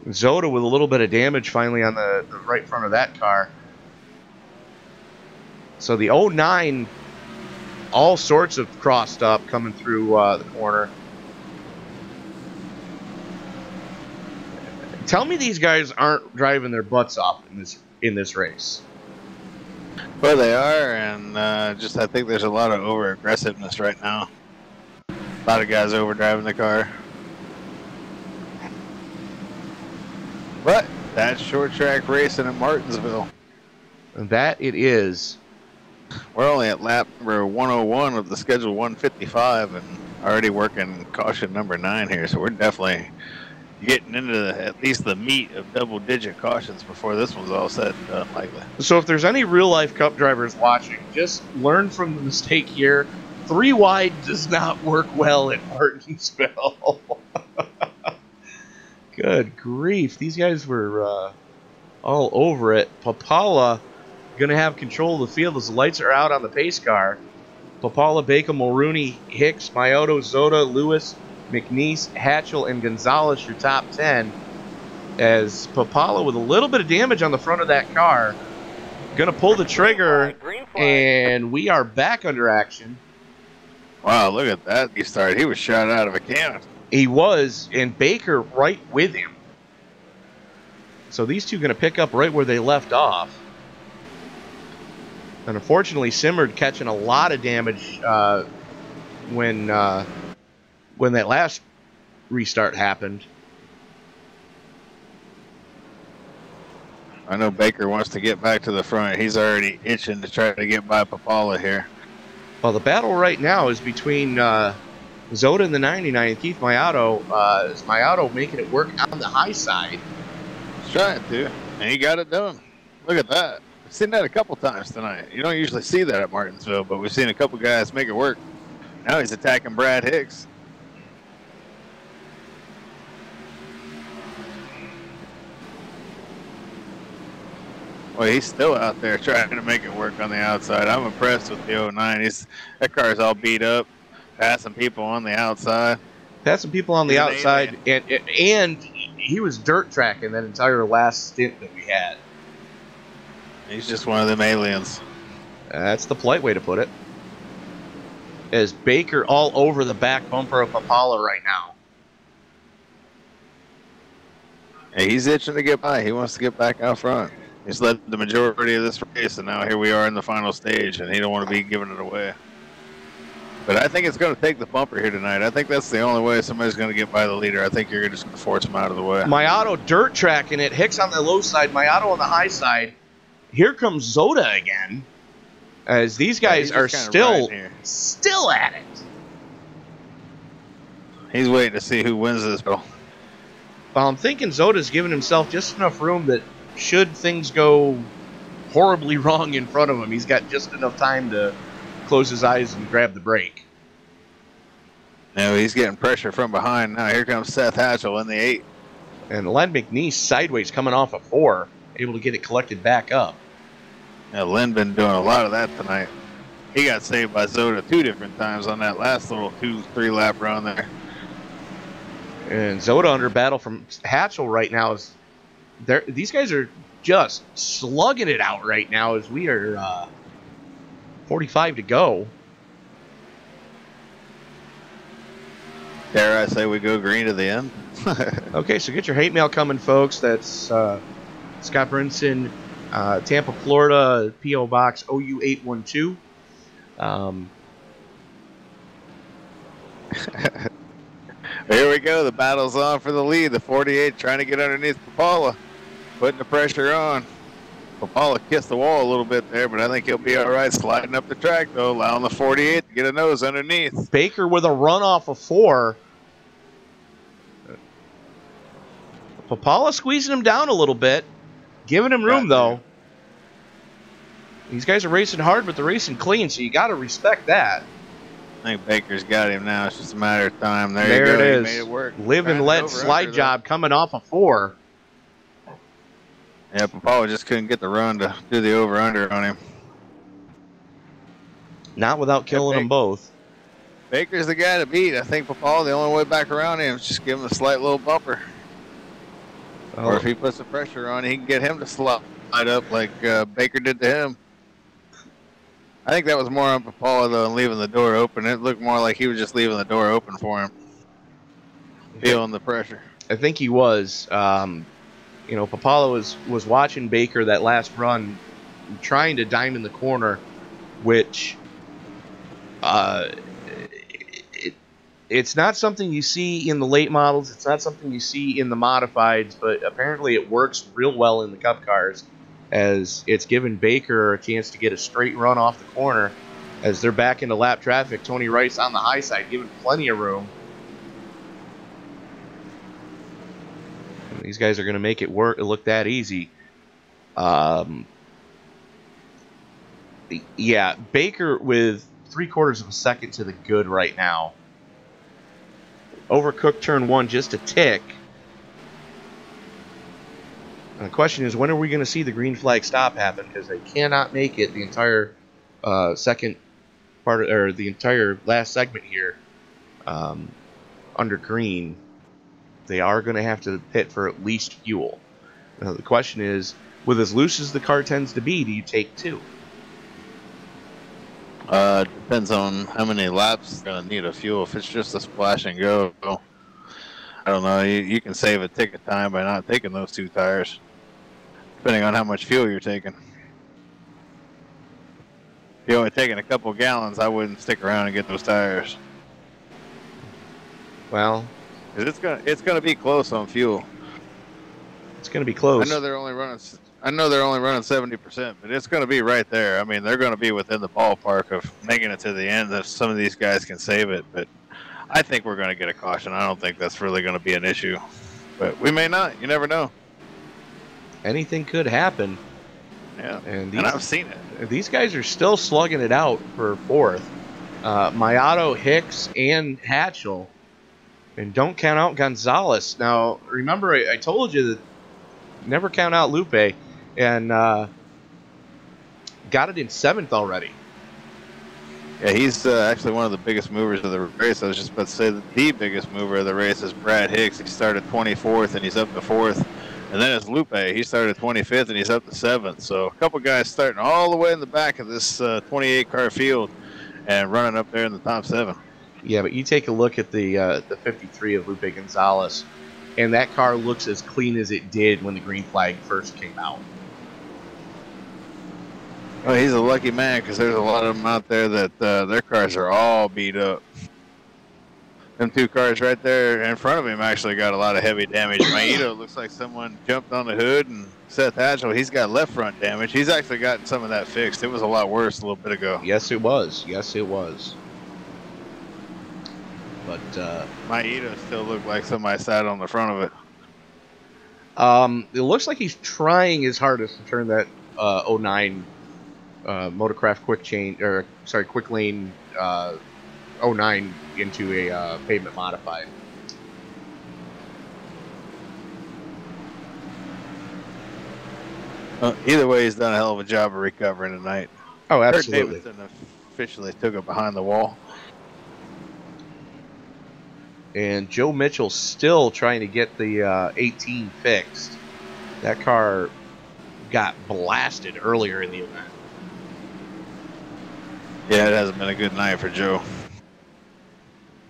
A: Zoda with a little bit of damage finally on the right front of that car. So the 09, all sorts of crossed up coming through the corner. Tell me these guys aren't driving their butts off in this race.
B: Well, they are, and I think there's a lot of over aggressiveness right now. A lot of guys over driving the car. But that's short track racing in Martinsville.
A: And that it is.
B: We're only at lap number 101 of the schedule 155 and already working caution number 9 here. So we're definitely getting into at least the meat of double-digit cautions before this one's all said and done, likely.
A: So if there's any real-life Cup drivers watching, just learn from the mistake here. 3 wide does not work well at Martinsville. Good grief. These guys were all over it. Papala going to have control of the field as the lights are out on the pace car. Papala, Bacon, Mulrooney, Hicks, Maioto, Zoda, Lewis, McNeese, Hatchell, and Gonzalez your top 10. As Papala with a little bit of damage on the front of that car. Going to pull the trigger, and we are back under action.
B: Wow, look at that. He was shot out of a cannon.
A: He was, and Baker right with him. So these two going to pick up right where they left off. And unfortunately, Simmerd catching a lot of damage when that last restart happened.
B: I know Baker wants to get back to the front. He's already itching to try to get by Papala here.
A: Well, the battle right now is between Zoda in the 99 and Keith Maioto. Is Maioto making it work on the high side?
B: He's trying to, and he got it done. Look at that. I've seen that a couple times tonight. You don't usually see that at Martinsville, but we've seen a couple guys make it work. Now he's attacking Brad Hicks. Well, he's still out there trying to make it work on the outside. I'm impressed with the 09. That car's all beat up, passing people on the outside.
A: Passing people on the outside, and he was dirt tracking that entire last stint that we had.
B: He's just one of them aliens.
A: That's the polite way to put it. As Baker all over the back bumper of Papala right now.
B: Hey, he's itching to get by. He wants to get back out front. He's led the majority of this race, and now here we are in the final stage, and he don't want to be giving it away. But I think it's going to take the bumper here tonight. I think that's the only way somebody's going to get by the leader. I think you're just going to force him out of the way.
A: Mayato dirt tracking it. Hicks on the low side. Mayato on the high side. Here comes Zoda again. As these guys are still at it.
B: He's waiting to see who wins this battle.
A: Well, I'm thinking Zoda's giving himself just enough room that should things go horribly wrong in front of him, he's got just enough time to close his eyes and grab the brake.
B: No, he's getting pressure from behind. Now here comes Seth Hatchell in the 8.
A: And Len McNeese sideways coming off a 4, able to get it collected back up.
B: Yeah, Len been doing a lot of that tonight. He got saved by Zoda 2 different times on that last little 2-3 lap run there.
A: And Zoda under battle from Hatchell right now is there. These guys are just slugging it out right now as we are 45 to go.
B: Dare I say we go green to the end?
A: Okay, so get your hate mail coming, folks. That's Scott Brinson, Tampa, Florida, P.O. Box OU812.
B: Here we go. The battle's on for the lead. The 48 trying to get underneath Papala, putting the pressure on. Papala kissed the wall a little bit there, but I think he'll be all right sliding up the track, though, allowing the 48 to get a nose underneath.
A: Baker with a run off of 4. Papala squeezing him down a little bit, giving him room, though. These guys are racing hard, but they're racing clean, so you got to respect that.
B: I think Baker's got him now. It's just a matter of time. There
A: you go.
B: It is.
A: He
B: made it work.
A: Live and let slide job coming off of 4.
B: Yeah, Papala just couldn't get the run to do the over-under on him.
A: Not without killing them both.
B: Baker's the guy to beat. I think Papala, the only way back around him is just give him a slight little bumper. Oh. Or if he puts the pressure on, he can get him to slide up like Baker did to him. I think that was more on Papala, though, than leaving the door open. It looked more like he was just leaving the door open for him, feeling the pressure.
A: I think he was. You know, Papala was watching Baker that last run, trying to dime in the corner, which it's not something you see in the late models. It's not something you see in the modifieds, but apparently it works real well in the Cup cars, as it's given Baker a chance to get a straight run off the corner as they're back into lap traffic. Tony Rice on the high side, giving plenty of room. And these guys are going to make it work. It look that easy. Yeah, Baker with 3/4 of a second to the good right now. Overcooked turn 1 just a tick. And the question is, when are we going to see the green flag stop happen? Because they cannot make it the entire second part, or the entire last segment here under green. They are going to have to pit for at least fuel. Now, the question is, with as loose as the car tends to be, do you take 2?
B: Depends on how many laps you're going to need of fuel. If it's just a splash and go, I don't know. You can save a tick of time by not taking those 2 tires, depending on how much fuel you're taking. If you're only taking a couple gallons, I wouldn't stick around and get those tires.
A: Well,
B: it's gonna be close on fuel.
A: It's gonna be close.
B: I know they're only running 70%, but it's gonna be right there. I mean, they're gonna be within the ballpark of making it to the end if some of these guys can save it. But I think we're gonna get a caution. I don't think that's really gonna be an issue, but we may not. You never know.
A: Anything could happen.
B: Yeah, and I've seen it.
A: These guys are still slugging it out for 4th. Mayato, Hicks, and Hatchell. And don't count out Gonzalez. Now, remember, I told you that never count out Lupe. And got it in 7th already.
B: Yeah, he's actually one of the biggest movers of the race. I was just about to say that the biggest mover of the race is Brad Hicks. He started 24th, and he's up to 4th. And then it's Lupe. He started 25th, and he's up to 7th. So a couple guys starting all the way in the back of this 28-car field and running up there in the top 7.
A: Yeah, but you take a look at the 53 of Lupe Gonzalez, and that car looks as clean as it did when the green flag first came out.
B: Well, he's a lucky man because there's a lot of them out there that their cars are all beat up. Them two cars right there in front of him actually got a lot of heavy damage. Maito looks like someone jumped on the hood, and Seth Hatchell, he's got left front damage. He's actually gotten some of that fixed. It was a lot worse a little bit ago.
A: Yes, it was. Yes, it was. But
B: Maito still looked like somebody sat on the front of it.
A: it looks like he's trying his hardest to turn that 09 Motorcraft quick lane 09 into a pavement modified.
B: Either way, he's done a hell of a job of recovering tonight.
A: Oh,
B: Kurt
A: absolutely.
B: Davidson officially took it behind the wall.
A: And Joe Mitchell still trying to get the 18 fixed. That car got blasted earlier in the event.
B: Yeah, it hasn't been a good night for Joe.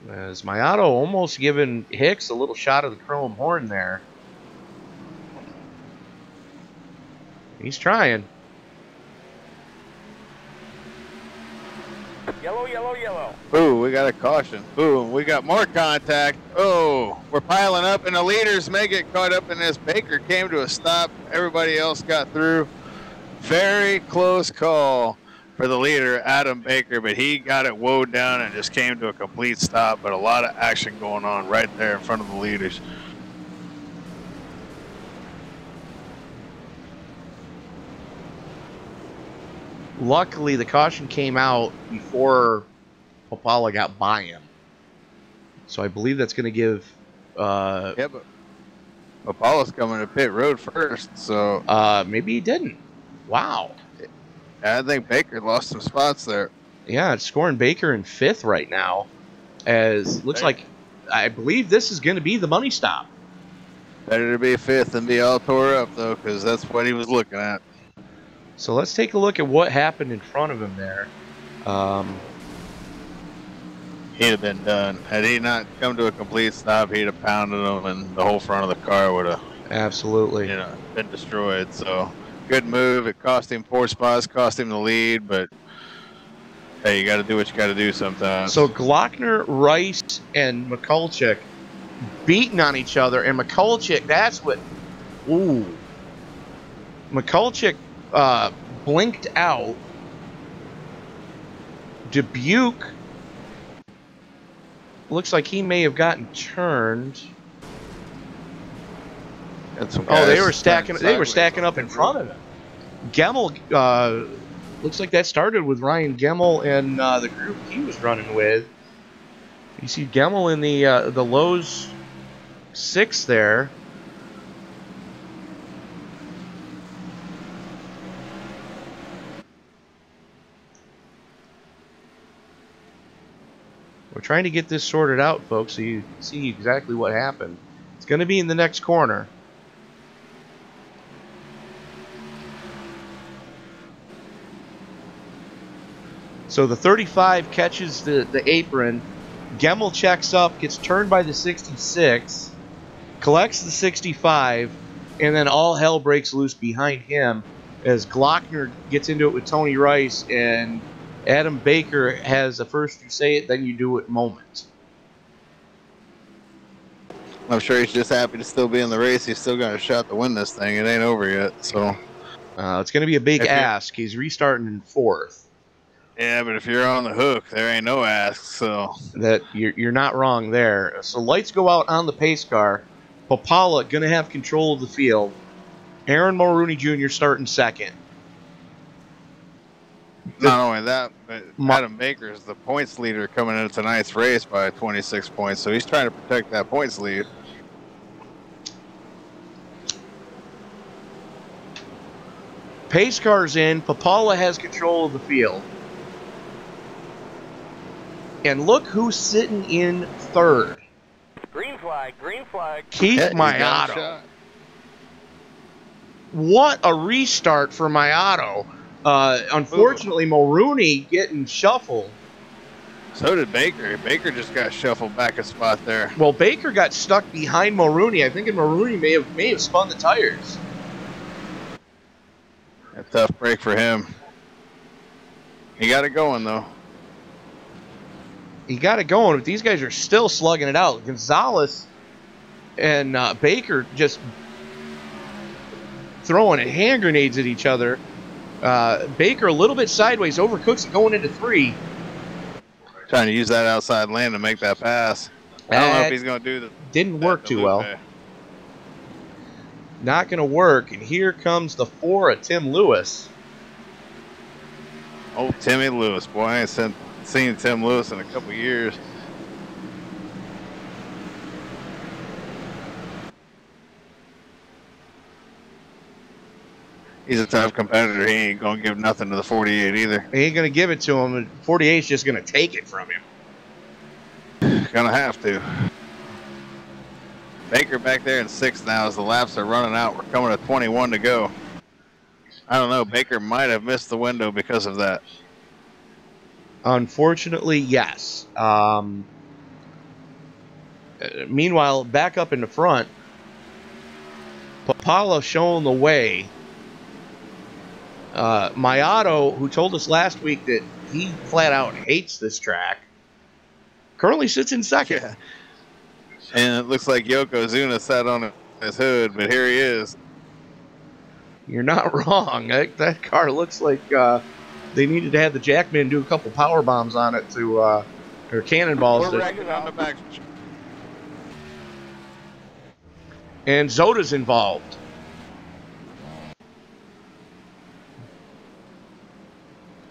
A: As Mayato almost giving Hicks a little shot of the chrome horn there. He's trying.
C: Yellow, yellow, yellow.
B: Ooh, we got a caution. Ooh, we got more contact. Oh, we're piling up, and the leaders may get caught up in this. Baker came to a stop. Everybody else got through. Very close call for the leader, Adam Baker, but he got it woed down and just came to a complete stop, but a lot of action going on right there in front of the leaders.
A: Luckily, the caution came out before Popala got by him. So I believe that's going to give...
B: yeah, but Popala's coming to pit road first, so...
A: maybe he didn't. Wow.
B: I think Baker lost some spots there.
A: Yeah, it's scoring Baker in 5th right now. As looks like... I believe this is going to be the money stop.
B: Better to be 5th than be all tore up, though, because that's what he was looking at.
A: So let's take a look at what happened in front of him there.
B: He'd have been done. Had he not come to a complete stop, he'd have pounded him, and the whole front of the car would have,
A: absolutely,
B: been destroyed. So good move. It cost him 4 spots, cost him the lead, but hey, you got to do what you got to do sometimes.
A: So Glockner, Rice, and Mikulczyk beating on each other, and Mikulczyk, that's what. Ooh, Mikulczyk blinked out. Dubuque looks like he may have gotten turned. Oh, they were stacking. They were stacking up in front of him. Gemmel looks like that started with Ryan Gemmel and the group he was running with. You see Gemmel in the Lowe's 6 there. We're trying to get this sorted out, folks, so you can see exactly what happened. It's going to be in the next corner. So the 35 catches the apron. Gemmel checks up, gets turned by the 66, collects the 65, and then all hell breaks loose behind him as Glockner gets into it with Tony Rice, and Adam Baker has a first you say it, then you do it moment.
B: I'm sure he's just happy to still be in the race. He's still got a shot to win this thing. It ain't over yet, so.
A: It's going to be a big ask. He's restarting in 4th.
B: Yeah, but if you're on the hook, there ain't no ask, so.
A: That you're not wrong there. So lights go out on the pace car. Popala going to have control of the field. Aaron Mulrooney Jr. starting 2nd.
B: Not only that, but Adam Baker is the points leader coming into tonight's race by 26 points, so he's trying to protect that points lead.
A: Pace car's in. Popala has control of the field. And look who's sitting in 3rd.
C: Green flag, green flag.
A: Keith Mayato. What a restart for Mayato. Unfortunately, Mulrooney getting shuffled.
B: So did Baker. Baker just got shuffled back a spot there.
A: Well, Baker got stuck behind Mulrooney. I think Mulrooney may have spun the tires.
B: A tough break for him. He got it going, though.
A: He got it going, but these guys are still slugging it out. Gonzalez and Baker just throwing hand grenades at each other. Baker a little bit sideways, overcooks it going into 3.
B: Trying to use that outside lane to make that pass. I don't know if he's going to do the.
A: Didn't work too well. Not going to work. And here comes the 4 of Tim Lewis.
B: Oh, Timmy Lewis. Boy, I ain't seen Tim Lewis in a couple years. He's a tough competitor. He ain't going to give nothing to the 48 either.
A: He ain't going to give it to him. 48's just going to take it from him.
B: Gonna have to. Baker back there in 6th now as the laps are running out. We're coming to 21 to go. I don't know. Baker might have missed the window because of that.
A: Unfortunately, yes. Meanwhile, back up in the front, Papala showing the way. Mayato, who told us last week that he flat out hates this track, currently sits in 2nd.
B: Yeah. And it looks like Yokozuna sat on his hood, but here he is.
A: You're not wrong. That car looks like they needed to have the Jackman do a couple power bombs on it to, or cannonballs.
B: We're racking on the back.
A: And Zoda's involved.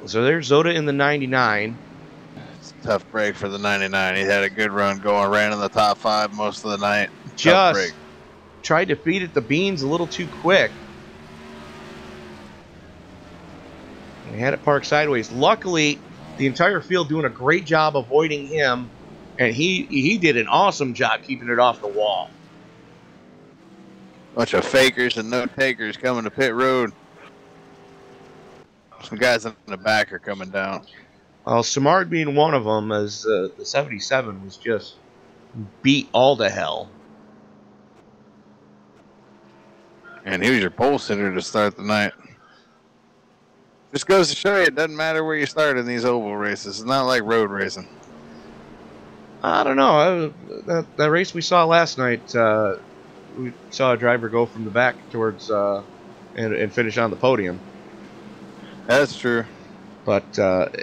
A: So there's Zoda in the 99.
B: It's a tough break for the 99. He had a good run going, ran in the top 5 most of the night.
A: Just tried to feed it the beans a little too quick. He had it parked sideways. Luckily, the entire field doing a great job avoiding him, and he did an awesome job keeping it off the wall.
B: Bunch of fakers and no takers coming to pit road. Some guys in the back are coming down.
A: Well, Samard being one of them, as the 77 was just beat all to hell.
B: And he was your pole sitter to start the night. Just goes to show you it doesn't matter where you start in these oval races. It's not like road racing.
A: I don't know. That race we saw last night, we saw a driver go from the back towards and finish on the podium.
B: That's true.
A: But at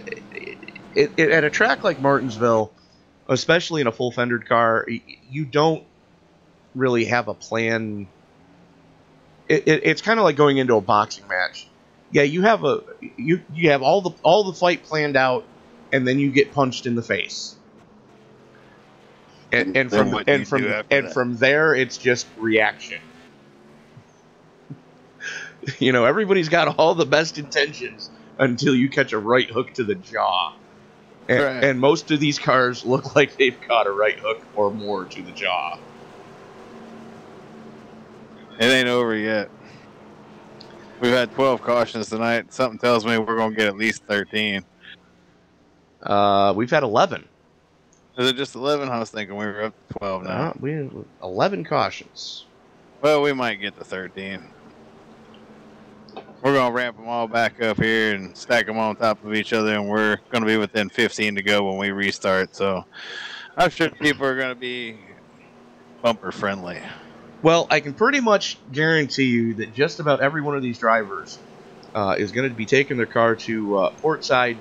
A: a track like Martinsville, especially in a full fendered car, you don't really have a plan. It's kind of like going into a boxing match. Yeah, you have you have all the fight planned out, and then you get punched in the face. And from there, it's just reaction. You know, everybody's got all the best intentions until you catch a right hook to the jaw. And most of these cars look like they've caught a right hook or more to the jaw.
B: It ain't over yet. We've had 12 cautions tonight. Something tells me we're going to get at least 13.
A: We've had 11.
B: Is it just 11? I was thinking we were up to 12 now.
A: We have 11 cautions.
B: Well, we might get to 13. We're going to ramp them all back up here and stack them on top of each other, and we're going to be within 15 to go when we restart. So I'm sure people are going to be bumper friendly.
A: Well, I can pretty much guarantee you that just about every one of these drivers is going to be taking their car to Portside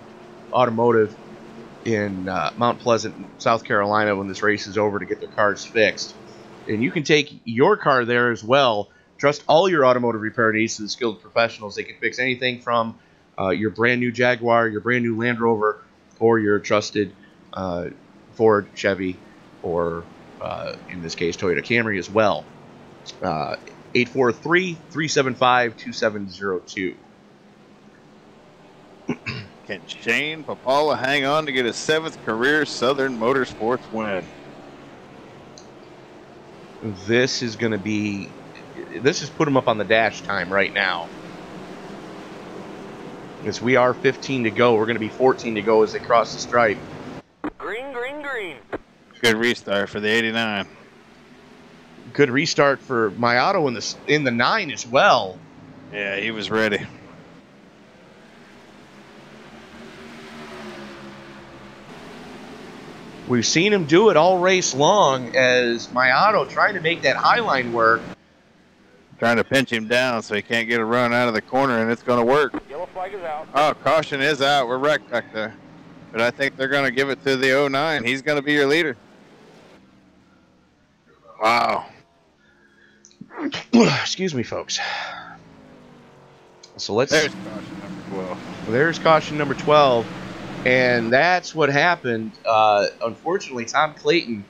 A: Automotive in Mount Pleasant, South Carolina, when this race is over to get their cars fixed. And you can take your car there as well. Trust all your automotive repair needs to the skilled professionals. They can fix anything from your brand new Jaguar, your brand new Land Rover, or your trusted Ford, Chevy, or in this case, Toyota Camry as well. 843-375-2702.
B: Can Shane Papala hang on to get his 7th career Southern Motorsports win?
A: This is going to be... This is put him up on the dash time right now. As we are 15 to go, we're going to be 14 to go as they cross the stripe.
C: Green, green, green.
B: Good restart for the 89.
A: Good restart for Mayato in the 9 as well.
B: Yeah, he was ready.
A: We've seen him do it all race long as my auto trying to make that high line work.
B: Trying to pinch him down so he can't get a run out of the corner, and it's going to work.
C: Yellow flag is out.
B: Oh, caution is out. We're wrecked back there. But I think they're going to give it to the 09. He's going to be your leader. Wow.
A: Excuse me, folks. So let's.
B: There's caution number 12.
A: There's caution number 12. And that's what happened. Unfortunately, Tom Clayton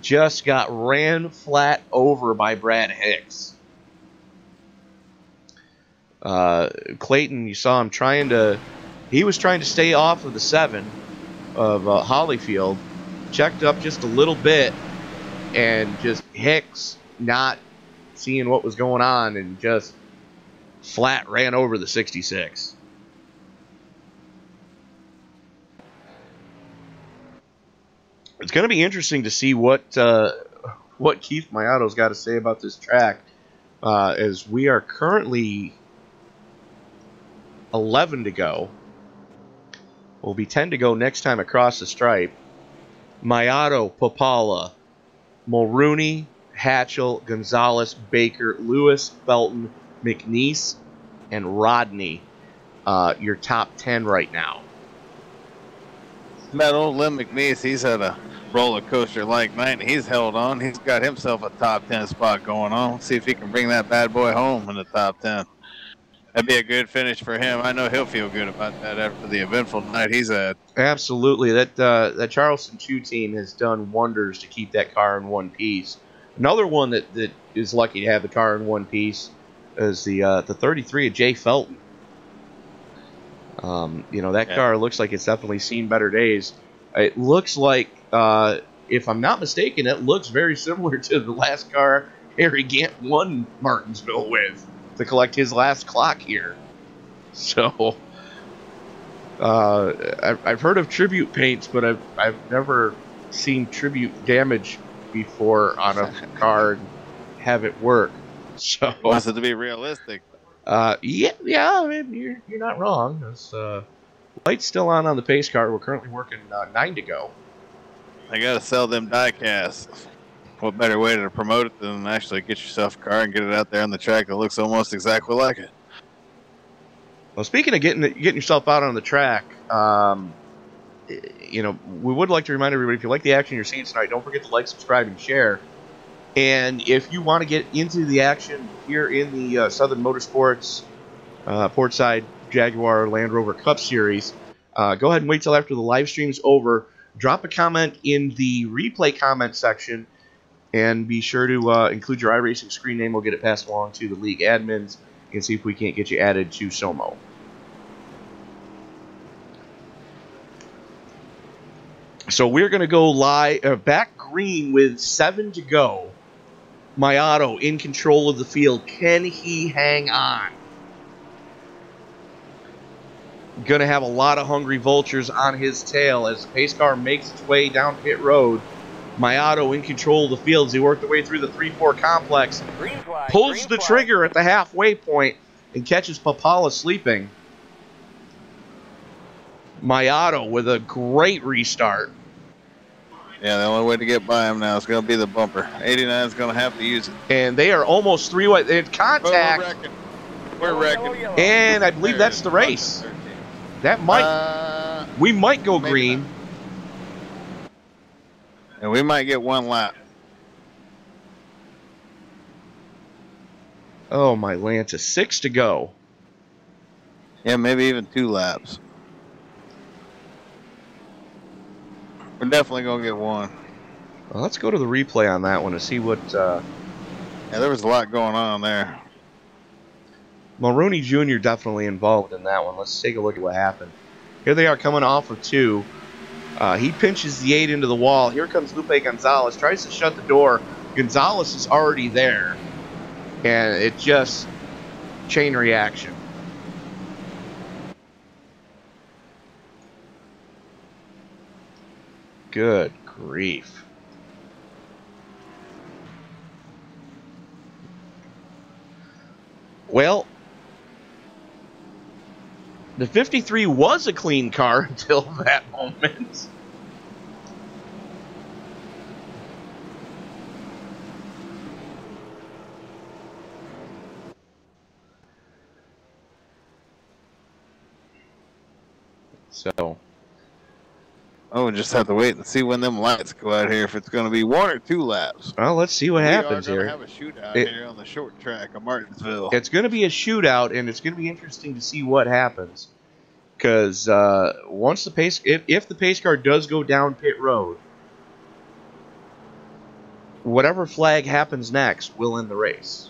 A: just got ran flat over by Brad Hicks. Clayton, you saw him he was trying to stay off of the 7 of Hollyfield. Checked up just a little bit, and just Hicks not seeing what was going on and just flat ran over the 66. It's going to be interesting to see what Keith Mayato's got to say about this track, as we are currently 11 to go. Will be 10 to go next time across the stripe. Mayato, Papala, Mulrooney, Hatchell, Gonzalez, Baker, Lewis, Felton, McNeese, and Rodney. Your top 10 right now.
B: That old Lim McNeese, he's had a roller coaster like night, and he's held on. He's got himself a top 10 spot going on. Let's see if he can bring that bad boy home in the top 10. That'd be a good finish for him. I know he'll feel good about that after the eventful night he's had.
A: Absolutely. That Charleston 2 team has done wonders to keep that car in one piece. Another one that is lucky to have the car in one piece is the 33 of Jay Felton. That car looks like it's definitely seen better days. It looks like, if I'm not mistaken, it looks very similar to the last car Harry Gant won Martinsville with to collect his last clock here. So, I've heard of tribute paints, but I've never seen tribute damage before on a car and have it work. So
B: wants it to be realistic.
A: I mean, you're not wrong. This light's still on the pace car. We're currently working 9 to go.
B: I gotta sell them die casts. What better way to promote it than actually get yourself a car and get it out there on the track that looks almost exactly like it?
A: Well, speaking of getting yourself out on the track, we would like to remind everybody, if you like the action you're seeing tonight, don't forget to like, subscribe, and share. And if you want to get into the action here in the Southern Motorsports Portside Jaguar Land Rover Cup Series, go ahead and wait till after the live stream's over. Drop a comment in the replay comment section, and be sure to include your iRacing screen name. We'll get it passed along to the league admins and see if we can't get you added to SOMO. So we're going to go live back green with 7 to go. Mayato in control of the field. Can he hang on? Going to have a lot of hungry vultures on his tail as the pace car makes its way down pit road. Mayato in control of the field as he worked the way through the 3-4 complex.
C: Green flag.
A: Pulls
C: Green
A: the
C: flag.
A: trigger at the halfway point and catches Papala sleeping. Mayato with a great restart.
B: Yeah, the only way to get by him now is going to be the bumper. 89 is going to have to use it.
A: And they are almost 3 wide. They had contact.
B: We're wrecking.
C: Yellow, yellow.
A: And I believe that's the race. That might. We might go
B: maybe
A: green.
B: not. And we might get 1 lap.
A: Oh, my Lanta. 6 to go.
B: Yeah, maybe even 2 laps. We're definitely going to get 1.
A: Well, let's go to the replay on that one to see what.
B: Yeah, there was a lot going on there.
A: Mulrooney Jr. definitely involved in that one. Let's take a look at what happened. Here they are coming off of 2. He pinches the 8 into the wall. Here comes Lupe Gonzalez. Tries to shut the door. Gonzalez is already there. And it just chain reaction. Good grief. Well, the 53 was a clean car until that moment. So,
B: Oh, just have to wait and see when them lights go out here, if it's going to be 1 or 2 laps.
A: well, let's see what happens
B: We are
A: here.
B: going to have a shootout here on the short track of Martinsville.
A: It's going to be a shootout, and it's going to be interesting to see what happens. Because once the pace, if the pace car does go down pit road, whatever flag happens next will end the race.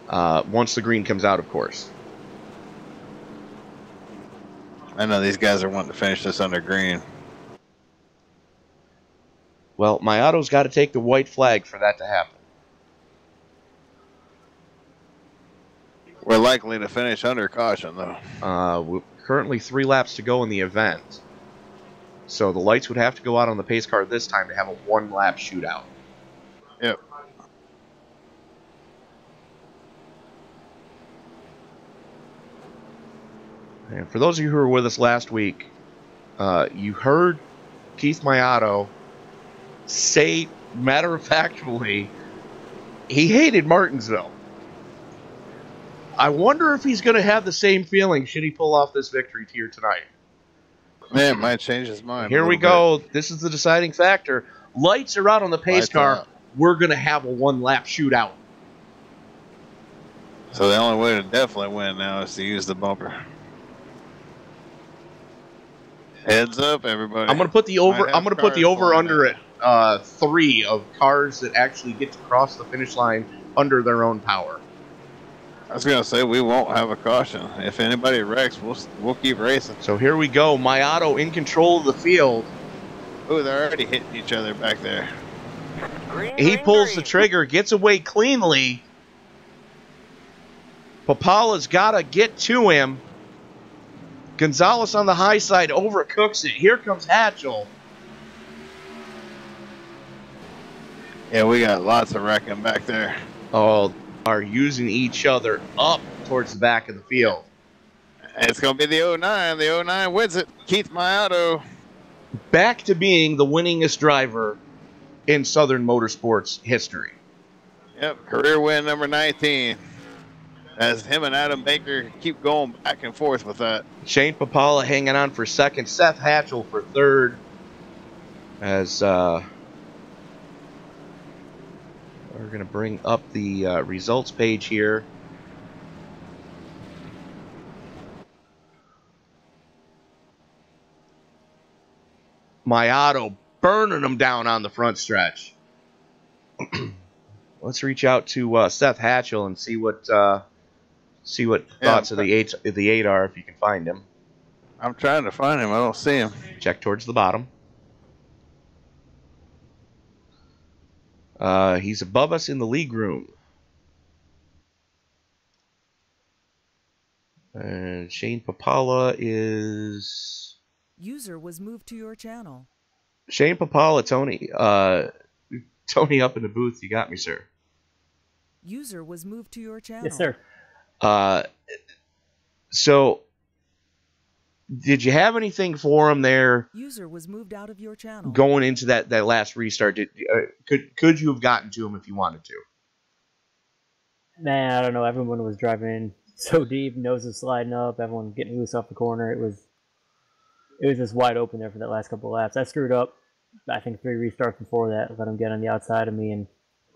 A: Once the green comes out, of course.
B: I know these guys are wanting to finish this under green.
A: Well, my auto's got to take the white flag for that to happen.
B: We're likely to finish under caution, though.
A: We're currently 3 laps to go in the event. So the lights would have to go out on the pace car this time to have a 1-lap shootout.
B: Yep.
A: And for those of you who were with us last week, you heard Keith Mayato say, matter-of-factly, he hated Martinsville. I wonder if he's going to have the same feeling should he pull off this victory here tonight.
B: Man, might change his mind.
A: Here we go. This is the deciding factor. Lights are out on the pace
B: Lights
A: car.
B: out.
A: We're going to have a 1-lap shootout.
B: So the only way to definitely win now is to use the bumper. Heads up, everybody.
A: I'm going to put the over. I'm going to put the over under
B: out.
A: at 3 of cars that actually get to cross the finish line under their own power.
B: I was gonna say we won't have a caution. If anybody wrecks, we'll keep racing.
A: So here we go. Mayato in control of the field.
B: Oh, they're already hitting each other back there.
C: Green,
A: He
C: green,
A: pulls
C: green.
A: the trigger, gets away cleanly. Papala's got to get to him. Gonzalez on the high side overcooks it. Here comes Hatchell.
B: Yeah, we got lots of wrecking back there.
A: Oh, are using each other up towards the back of the field.
B: It's gonna be the 09. The 09 wins it. Keith Mayato.
A: Back to being the winningest driver in Southern Motorsports history.
B: Yep, career win number 19. As him and Adam Baker keep going back and forth with that.
A: Shane Papala hanging on for second. Seth Hatchell for third. As we're going to bring up the results page here. Mayato burning them down on the front stretch. Let's reach out to Seth Hatchell and see what thoughts of the eight are, if you can find him.
B: I'm trying to find him. I don't see him.
A: Check towards the bottom. He's above us in the league room. And Shane Papala is...
D: User was moved to your channel.
A: Shane Papala, Tony. Tony up in the booth. You got me, sir.
D: User was moved to your channel.
F: Yes, sir.
A: So, did you have anything for him there
D: User was moved out of your channel.
A: going into that last restart? Could you have gotten to him if you wanted to?
F: Nah, I don't know. Everyone was driving in so deep, noses sliding up, everyone getting loose off the corner. It was just wide open there for that last couple of laps. I screwed up, I think, 3 restarts before that. Let him get on the outside of me, and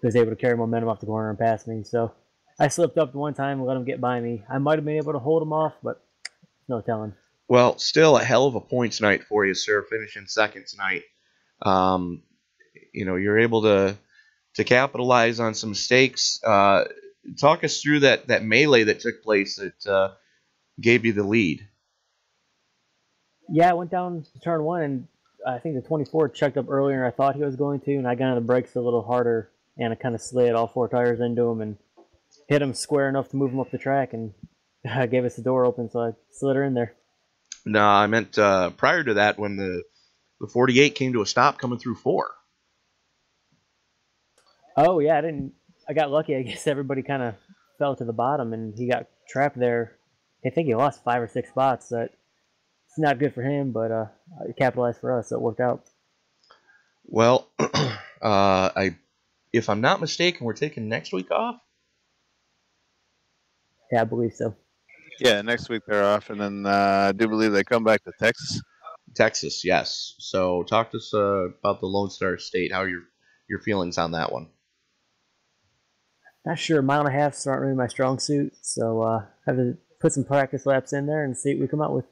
F: he was able to carry momentum off the corner and pass me. So I slipped up one time and let him get by me. I might have been able to hold him off, but no telling.
A: Well, still a hell of a points night for you, sir. Finishing second tonight. You're able to capitalize on some mistakes. Talk us through that melee that took place that gave you the lead.
F: Yeah, I went down to turn 1, and I think the 24 checked up earlier than I thought he was going to, and I got on the brakes a little harder, and I kind of slid all 4 tires into him and hit him square enough to move him up the track, and gave us the door open, so I slid her in there.
A: No, I meant prior to that when the 48 came to a stop coming through 4.
F: Oh, yeah, I got lucky. I guess everybody kind of fell to the bottom, and he got trapped there. I think he lost 5 or 6 spots. So it's not good for him, but it capitalized for us, so it worked out.
A: Well, if I'm not mistaken, we're taking next week off.
F: Yeah, I believe so.
B: Yeah, next week they're off, and then I do believe they come back to Texas.
A: Texas, yes. So talk to us about the Lone Star State. How your feelings on that one?
F: Not sure. Mile and a half's not really my strong suit, so have to put some practice laps in there and see what we come out with.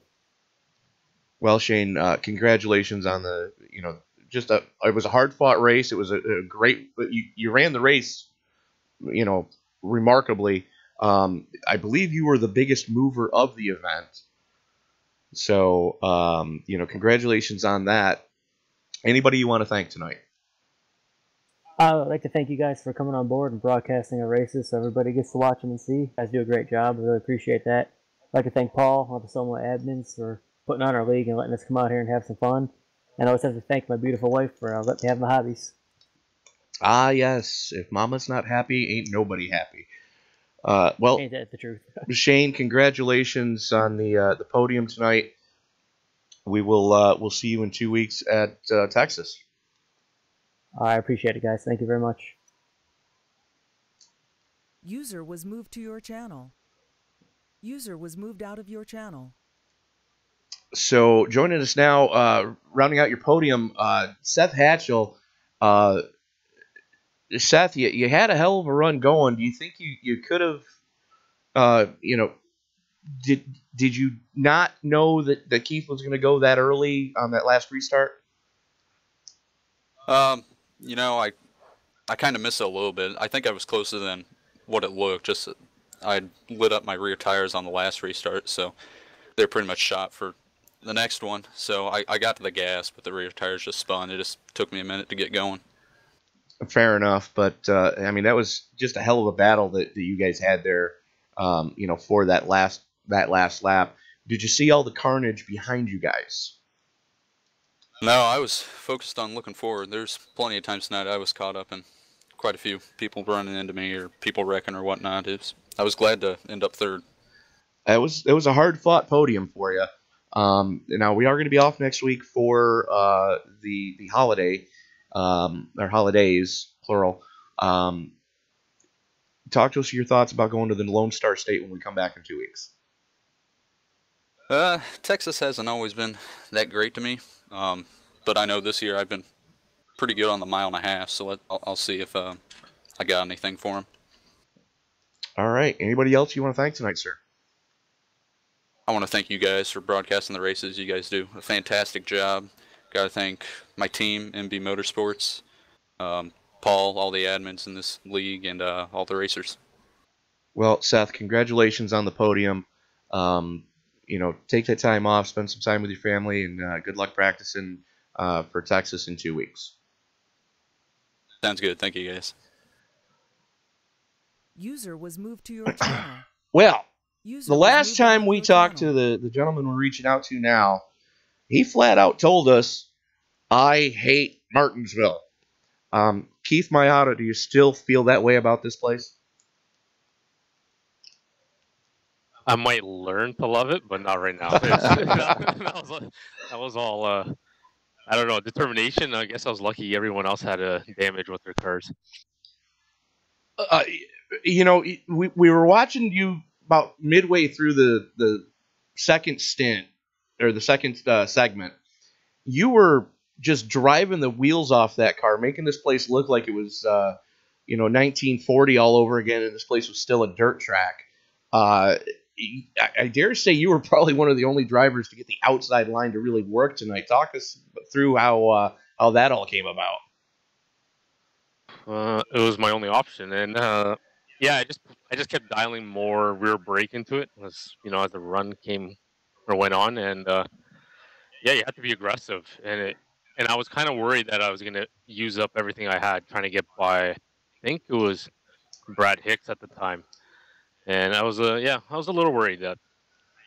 A: Well, Shane, congratulations on the it was a hard fought race. It was a great. You ran the race, remarkably. I believe you were the biggest mover of the event. So, congratulations on that. Anybody you want to thank tonight?
F: I would like to thank you guys for coming on board and broadcasting our races so everybody gets to watch them and see. You guys do a great job. I really appreciate that. I'd like to thank Paul, all the SOMO admins, for putting on our league and letting us come out here and have some fun. And I always have to thank my beautiful wife for letting me have my hobbies.
A: Ah, yes. If Mama's not happy, ain't nobody happy. Well,
F: Ain't that the truth?
A: Shane, congratulations on the podium tonight. We'll see you in 2 weeks at Texas.
F: I appreciate it, guys. Thank you very much.
D: User was moved to your channel. User was moved out of your channel.
A: So joining us now, rounding out your podium, Seth Hatchell. Seth, you had a hell of a run going. Do you think you could have, did you not know that Keith was going to go that early on that last restart?
G: I kind of missed it a little bit. I think I was closer than what it looked. Just I lit up my rear tires on the last restart, so they're pretty much shot for the next one. So I got to the gas, but the rear tires just spun. It just took me a minute to get going.
A: Fair enough, but that was just a hell of a battle that you guys had there, for that last lap. Did you see all the carnage behind you guys?
G: No, I was focused on looking forward. There's plenty of times tonight I was caught up in quite a few people running into me or people wrecking or whatnot. I was glad to end up third.
A: It was a hard fought podium for you. Now we are going to be off next week for the holiday, or holidays plural. Talk to us your thoughts about going to the Lone Star State when we come back in 2 weeks.
G: Texas hasn't always been that great to me, but I know this year I've been pretty good on the mile and a half, so I'll see if I got anything for him.
A: All right. Anybody else you want to thank tonight, sir?
G: I want to thank you guys for broadcasting the races. You guys do a fantastic job. Got to thank my team, MB Motorsports, Paul, all the admins in this league, and all the racers.
A: Well, Seth, congratulations on the podium. Take that time off, spend some time with your family, and good luck practicing for Texas in 2 weeks.
G: Sounds good. Thank you, guys.
D: User was moved to your channel.
A: Well,
D: User
A: the
D: was
A: last
D: moved out
A: time
D: of
A: we
D: your
A: talked
D: channel.
A: to the gentleman we're reaching out to now, he flat out told us, I hate Martinsville. Keith Mayata, do you still feel that way about this place?
H: I might learn to love it, but not right now. that was all, I don't know, determination. I guess I was lucky everyone else had damage with their cars.
A: We were watching you about midway through the second stint, or the second segment. You were just driving the wheels off that car, making this place look like it was 1940 all over again, and this place was still a dirt track. I dare say you were probably one of the only drivers to get the outside line to really work tonight. Talk us through how that all came about.
H: It was my only option, and I just kept dialing more rear brake into it as the run went on, and you had to be aggressive, and I was kind of worried that I was gonna use up everything I had trying to get by. I think it was Brad Hicks at the time, and I was a little worried that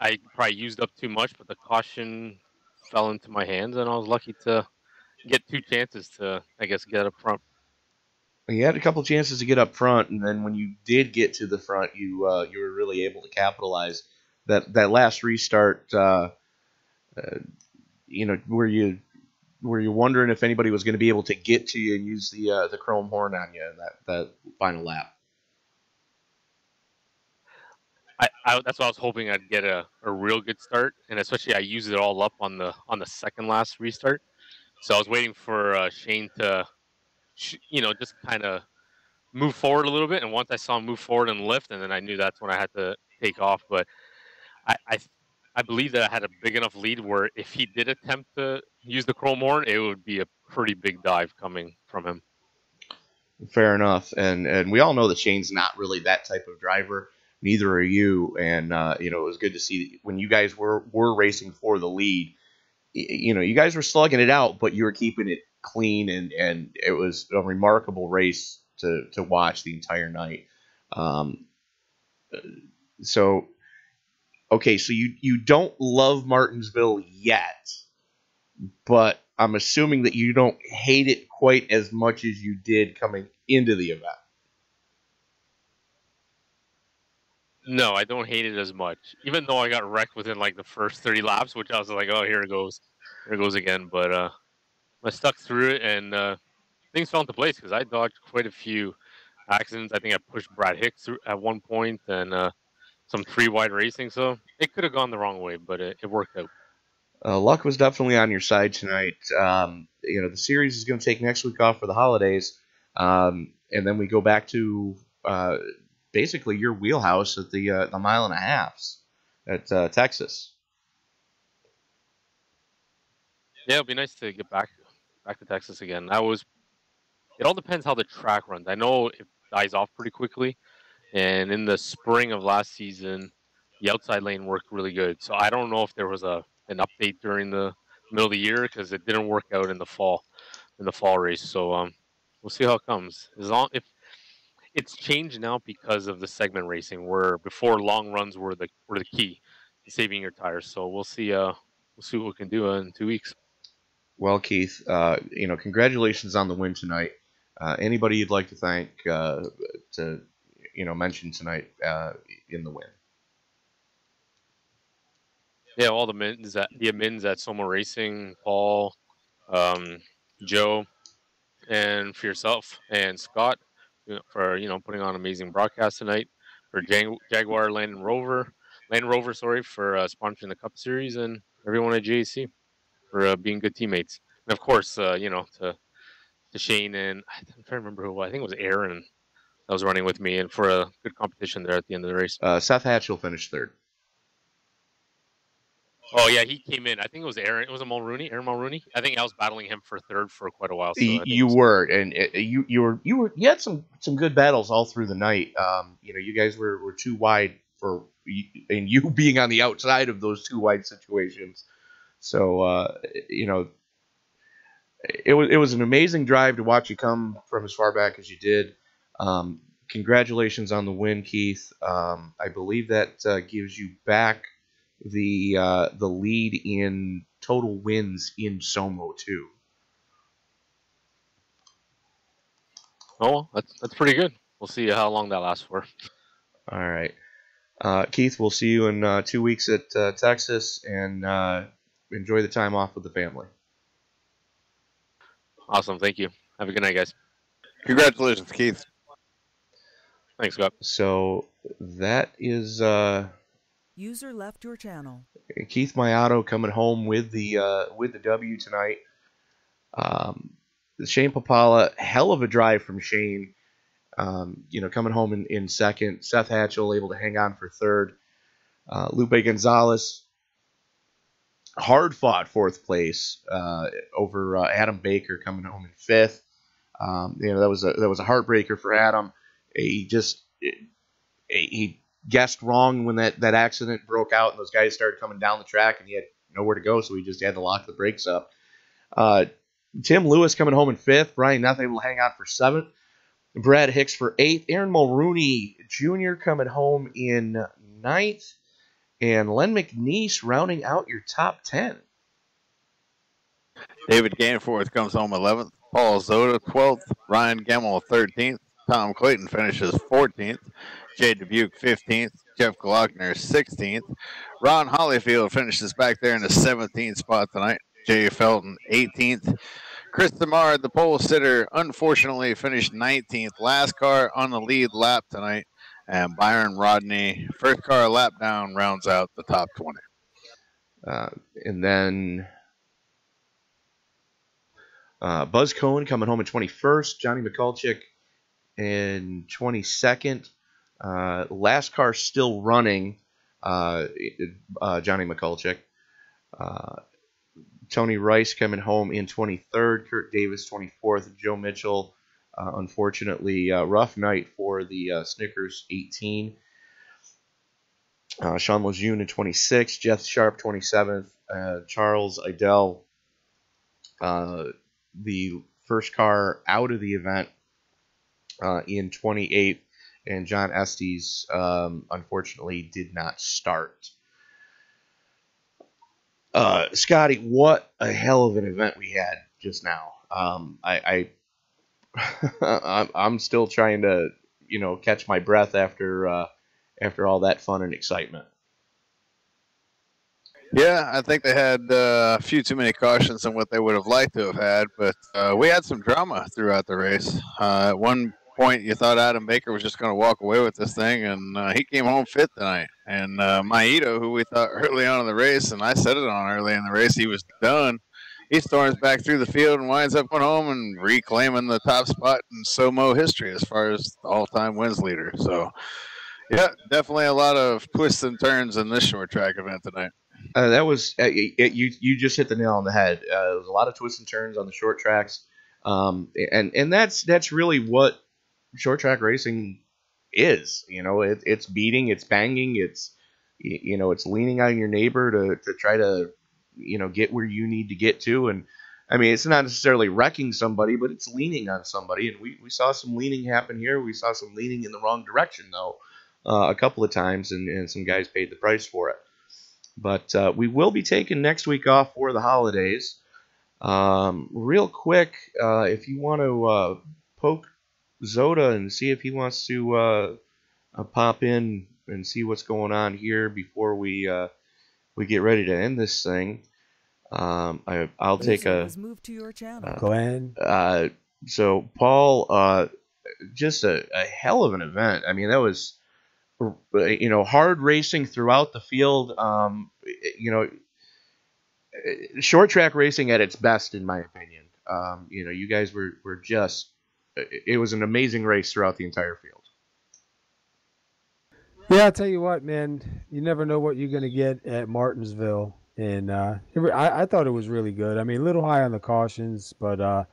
H: I probably used up too much, but the caution fell into my hands, and I was lucky to get 2 chances to, I guess, get up front.
A: You had a couple chances to get up front, and then when you did get to the front, you were really able to capitalize. That last restart, were you wondering if anybody was going to be able to get to you and use the chrome horn on you in that final lap?
H: that's why I was hoping I'd get a real good start, and especially I used it all up on the second last restart. So I was waiting for Shane to, just kind of move forward a little bit, and once I saw him move forward and lift, and then I knew that's when I had to take off. But I believe that I had a big enough lead where if he did attempt to use the chrome horn, it would be a pretty big dive coming from him.
A: Fair enough, and we all know that Shane's not really that type of driver. Neither are you, and it was good to see that when you guys were racing for the lead. You guys were slugging it out, but you were keeping it clean, and it was a remarkable race to watch the entire night. So you don't love Martinsville yet, but I'm assuming that you don't hate it quite as much as you did coming into the event.
H: No, I don't hate it as much. Even though I got wrecked within like the first 30 laps, which I was like, oh, here it goes again. But I stuck through it, and things fell into place because I dodged quite a few accidents. I think I pushed Brad Hicks through at one point, and some 3-wide racing. So it could have gone the wrong way, but it worked out.
A: Luck was definitely on your side tonight. The series is going to take next week off for the holidays, and then we go back to basically your wheelhouse at the mile and a halves at Texas.
H: Yeah, it'll be nice to get back to Texas again. It all depends how the track runs. I know it dies off pretty quickly, and in the spring of last season, the outside lane worked really good. So I don't know if there was an update during the middle of the year because it didn't work out in the fall race. So we'll see how it comes. If it's changed now because of the segment racing, where before long runs were the key to saving your tires. So we'll see what we can do in 2 weeks.
A: Well, Keith, congratulations on the win tonight. Anybody you'd like to thank to mention tonight in the win?
H: Yeah, all the admins at SOMO Racing, Paul, Joe, and for yourself and Scott for putting on an amazing broadcast tonight. For Jaguar, Land Rover, for sponsoring the Cup Series, and everyone at JAC for being good teammates. And of course, to Shane, and I'm trying to remember who. I think it was Aaron that was running with me, and for a good competition there at the end of the race.
A: Seth Hatchell finished third.
H: Oh yeah, he came in. I think it was Aaron. It was Aaron Mulrooney. I think I was battling him for third for quite a while. So you
A: had some good battles all through the night. You guys were too wide and you being on the outside of those too wide situations. So it was an amazing drive to watch you come from as far back as you did. Congratulations on the win, Keith. I believe that gives you back the lead in total wins in SOMO too.
H: Oh, that's pretty good. We'll see how long that lasts for.
A: All right, Keith. We'll see you in 2 weeks at Texas, and enjoy the time off with the family.
H: Awesome. Thank you. Have a good night, guys.
B: Congratulations, Keith.
H: Thanks, Scott.
A: So that is
D: User left your channel.
A: Keith Mayato coming home with the W tonight. Shane Papala, hell of a drive from Shane. Coming home in second. Seth Hatchell able to hang on for third. Lupe Gonzalez, hard fought fourth place over Adam Baker coming home in fifth. That was a heartbreaker for Adam. He guessed wrong when that accident broke out and those guys started coming down the track, and he had nowhere to go, so he just had to lock the brakes up. Tim Lewis coming home in fifth. Brian Nuth able to hang on for seventh. Brad Hicks for eighth. Aaron Mulrooney Jr. coming home in ninth. And Len McNeese rounding out your top 10.
B: David Ganforth comes home 11th. Paul Zoda 12th. Ryan Gemmel 13th. Tom Clayton finishes 14th. Jay Dubuque 15th. Jeff Glockner 16th. Ron Hollyfield finishes back there in the 17th spot tonight. Jay Felton 18th. Chris Demar, the pole sitter, unfortunately finished 19th. Last car on the lead lap tonight. And Byron Rodney, first car a lap down, rounds out the top 20.
A: And then Buzz Cohen coming home in 21st. Johnny Mikulczyk in 22nd. Last car still running, Johnny Mikulczyk. Tony Rice coming home in 23rd. Kurt Davis 24th. Joe Mitchell, unfortunately, rough night for the Snickers 18. Sean Lejeune in 26th. Jeff Sharp 27th. Charles Idell, the first car out of the event, in 28th. And John Estes, unfortunately, did not start. Scotty, what a hell of an event we had just now. I'm still trying to, catch my breath after all that fun and excitement.
B: Yeah, I think they had a few too many cautions than what they would have liked to have had, but we had some drama throughout the race. At one point, you thought Adam Baker was just going to walk away with this thing, and he came home fit tonight. And Maito, who we thought early on in the race, and I said it on early in the race, he was done. He storms back through the field and winds up going home and reclaiming the top spot in SOMO history as far as the all-time wins leader. So, yeah, definitely a lot of twists and turns in this short track event tonight.
A: That was you just hit the nail on the head. There was a lot of twists and turns on the short tracks, and that's really what short track racing is. It's beating, it's banging, it's leaning on your neighbor to try to get where you need to get to. And I mean, it's not necessarily wrecking somebody, but it's leaning on somebody. And we saw some leaning happen here. We saw some leaning in the wrong direction though, a couple of times, and some guys paid the price for it. But we will be taking next week off for the holidays. Real quick, if you want to poke Zoda and see if he wants to pop in and see what's going on here before we get ready to end this thing, I'll take a.
F: Glenn.
A: So Paul, just a hell of an event. I mean, that was. Hard racing throughout the field. Short track racing at its best, in my opinion. You guys were just. It was an amazing race throughout the entire field.
I: Yeah, I'll tell you what, man. You never know what you're going to get at Martinsville, and I thought it was really good. I mean, a little high on the cautions, but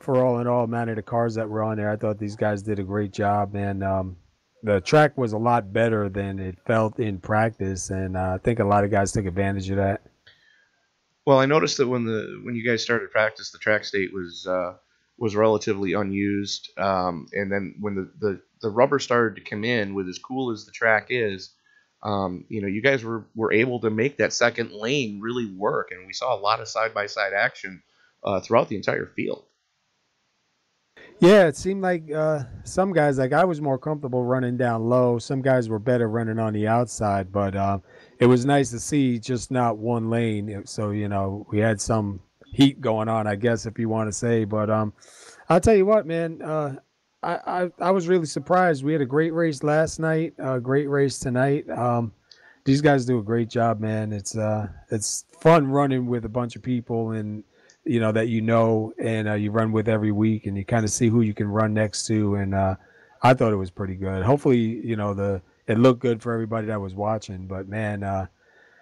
I: for all in all, man, of the cars that were on there, I thought these guys did a great job, man. The track was a lot better than it felt in practice, and I think a lot of guys took advantage of that.
A: Well, I noticed that when you guys started practice, the track state was relatively unused, and then when the rubber started to come in, with as cool as the track is, you guys were able to make that second lane really work, and we saw a lot of side-by-side action throughout the entire field.
I: Yeah, it seemed like some guys, like I was more comfortable running down low. Some guys were better running on the outside, but it was nice to see just not one lane. So, we had some heat going on, I guess, if you want to say. But I'll tell you what, man, I was really surprised. We had a great race last night, a great race tonight. These guys do a great job, man. It's fun running with a bunch of people and that and you run with every week, and you kind of see who you can run next to. And I thought it was pretty good. Hopefully, it looked good for everybody that was watching. But man,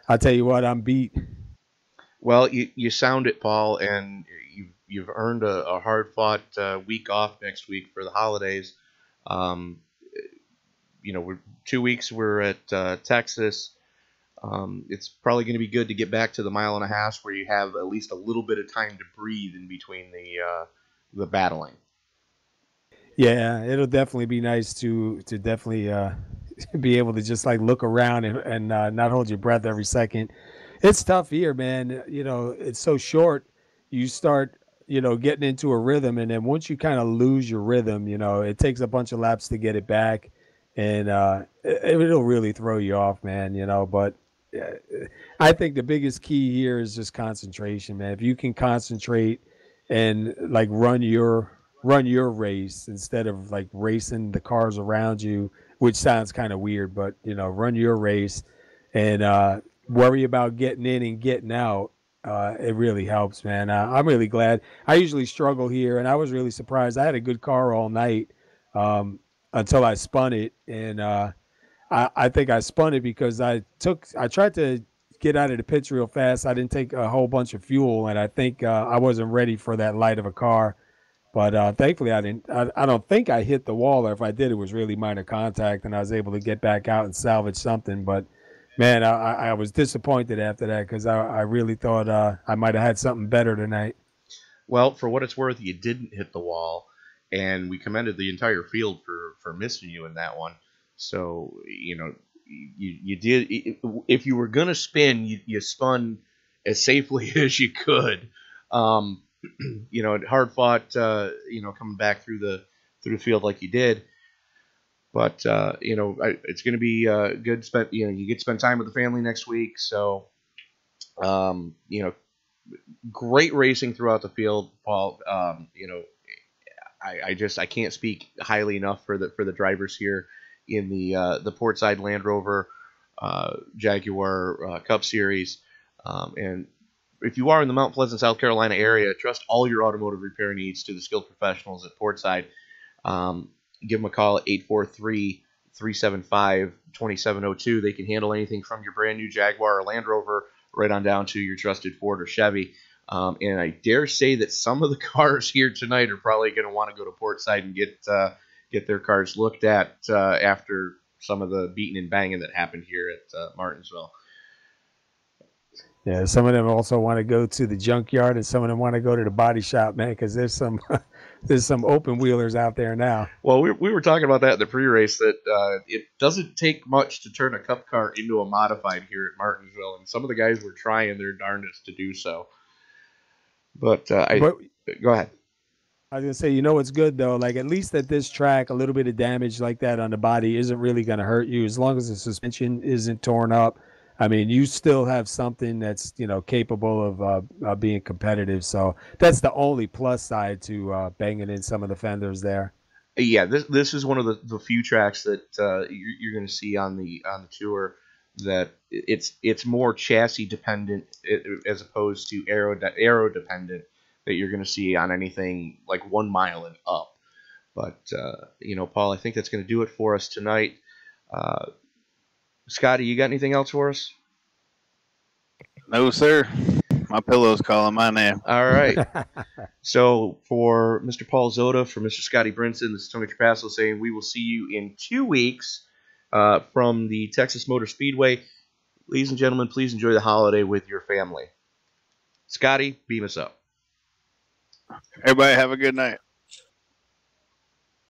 I: I'll tell you what, I'm beat.
A: Well, you sound it, Paul, and you've earned a hard-fought week off next week for the holidays. We're 2 weeks. We're at Texas. It's probably going to be good to get back to the mile and a half where you have at least a little bit of time to breathe in between the battling.
I: Yeah, it'll definitely be nice to definitely be able to just like look around and not hold your breath every second. It's tough here, man. It's so short. You start, getting into a rhythm, and then once you kind of lose your rhythm, it takes a bunch of laps to get it back, and it'll really throw you off, man. But I think the biggest key here is just concentration, man. If you can concentrate and like run your race instead of like racing the cars around you, which sounds kind of weird, but run your race and worry about getting in and getting out. It really helps, man. I'm really glad. I usually struggle here, and I was really surprised. I had a good car all night until I spun it, and I think I spun it because I tried to get out of the pits real fast. I didn't take a whole bunch of fuel, and I think I wasn't ready for that light of a car. But thankfully, I didn't. I don't think I hit the wall, or if I did, it was really minor contact, and I was able to get back out and salvage something. But man, I was disappointed after that because I really thought I might have had something better tonight.
A: Well, for what it's worth, you didn't hit the wall, and we commended the entire field for missing you in that one. So you did. If you were gonna spin, you spun as safely as you could. Hard fought. Coming back through the field like you did. But it's going to be good. You get to spend time with the family next week. So, great racing throughout the field, Paul. I can't speak highly enough for the drivers here in the Portside Land Rover Jaguar Cup Series. And if you are in the Mount Pleasant, South Carolina area, trust all your automotive repair needs to the skilled professionals at Portside. Give them a call at 843-375-2702. They can handle anything from your brand new Jaguar or Land Rover right on down to your trusted Ford or Chevy. And I dare say that some of the cars here tonight are probably going to want to go to Portside and get their cars looked at after some of the beating and banging that happened here at Martinsville.
I: Yeah, some of them also want to go to the junkyard, and some of them want to go to the body shop, man, because there's some open wheelers out there now.
A: Well, we were talking about that in the pre-race, that it doesn't take much to turn a cup car into a modified here at Martinsville, and some of the guys were trying their darndest to do so. But go ahead.
I: I was going to say, what's good, though? Like, at least at this track, a little bit of damage like that on the body isn't really going to hurt you as long as the suspension isn't torn up. I mean, you still have something that's, capable of being competitive. So that's the only plus side to banging in some of the fenders there.
A: Yeah, this is one of the few tracks that you're going to see on the tour that it's more chassis dependent as opposed to aero dependent that you're going to see on anything like 1 mile and up. But Paul, I think that's going to do it for us tonight. Scotty, you got anything else for us?
B: No, sir. My pillow's calling my name.
A: All right. So for Mr. Paul Zota, for Mr. Scotty Brinson, this is Tony Trapasso saying we will see you in 2 weeks from the Texas Motor Speedway. Ladies and gentlemen, please enjoy the holiday with your family. Scotty, beam us up.
B: Everybody have a good night.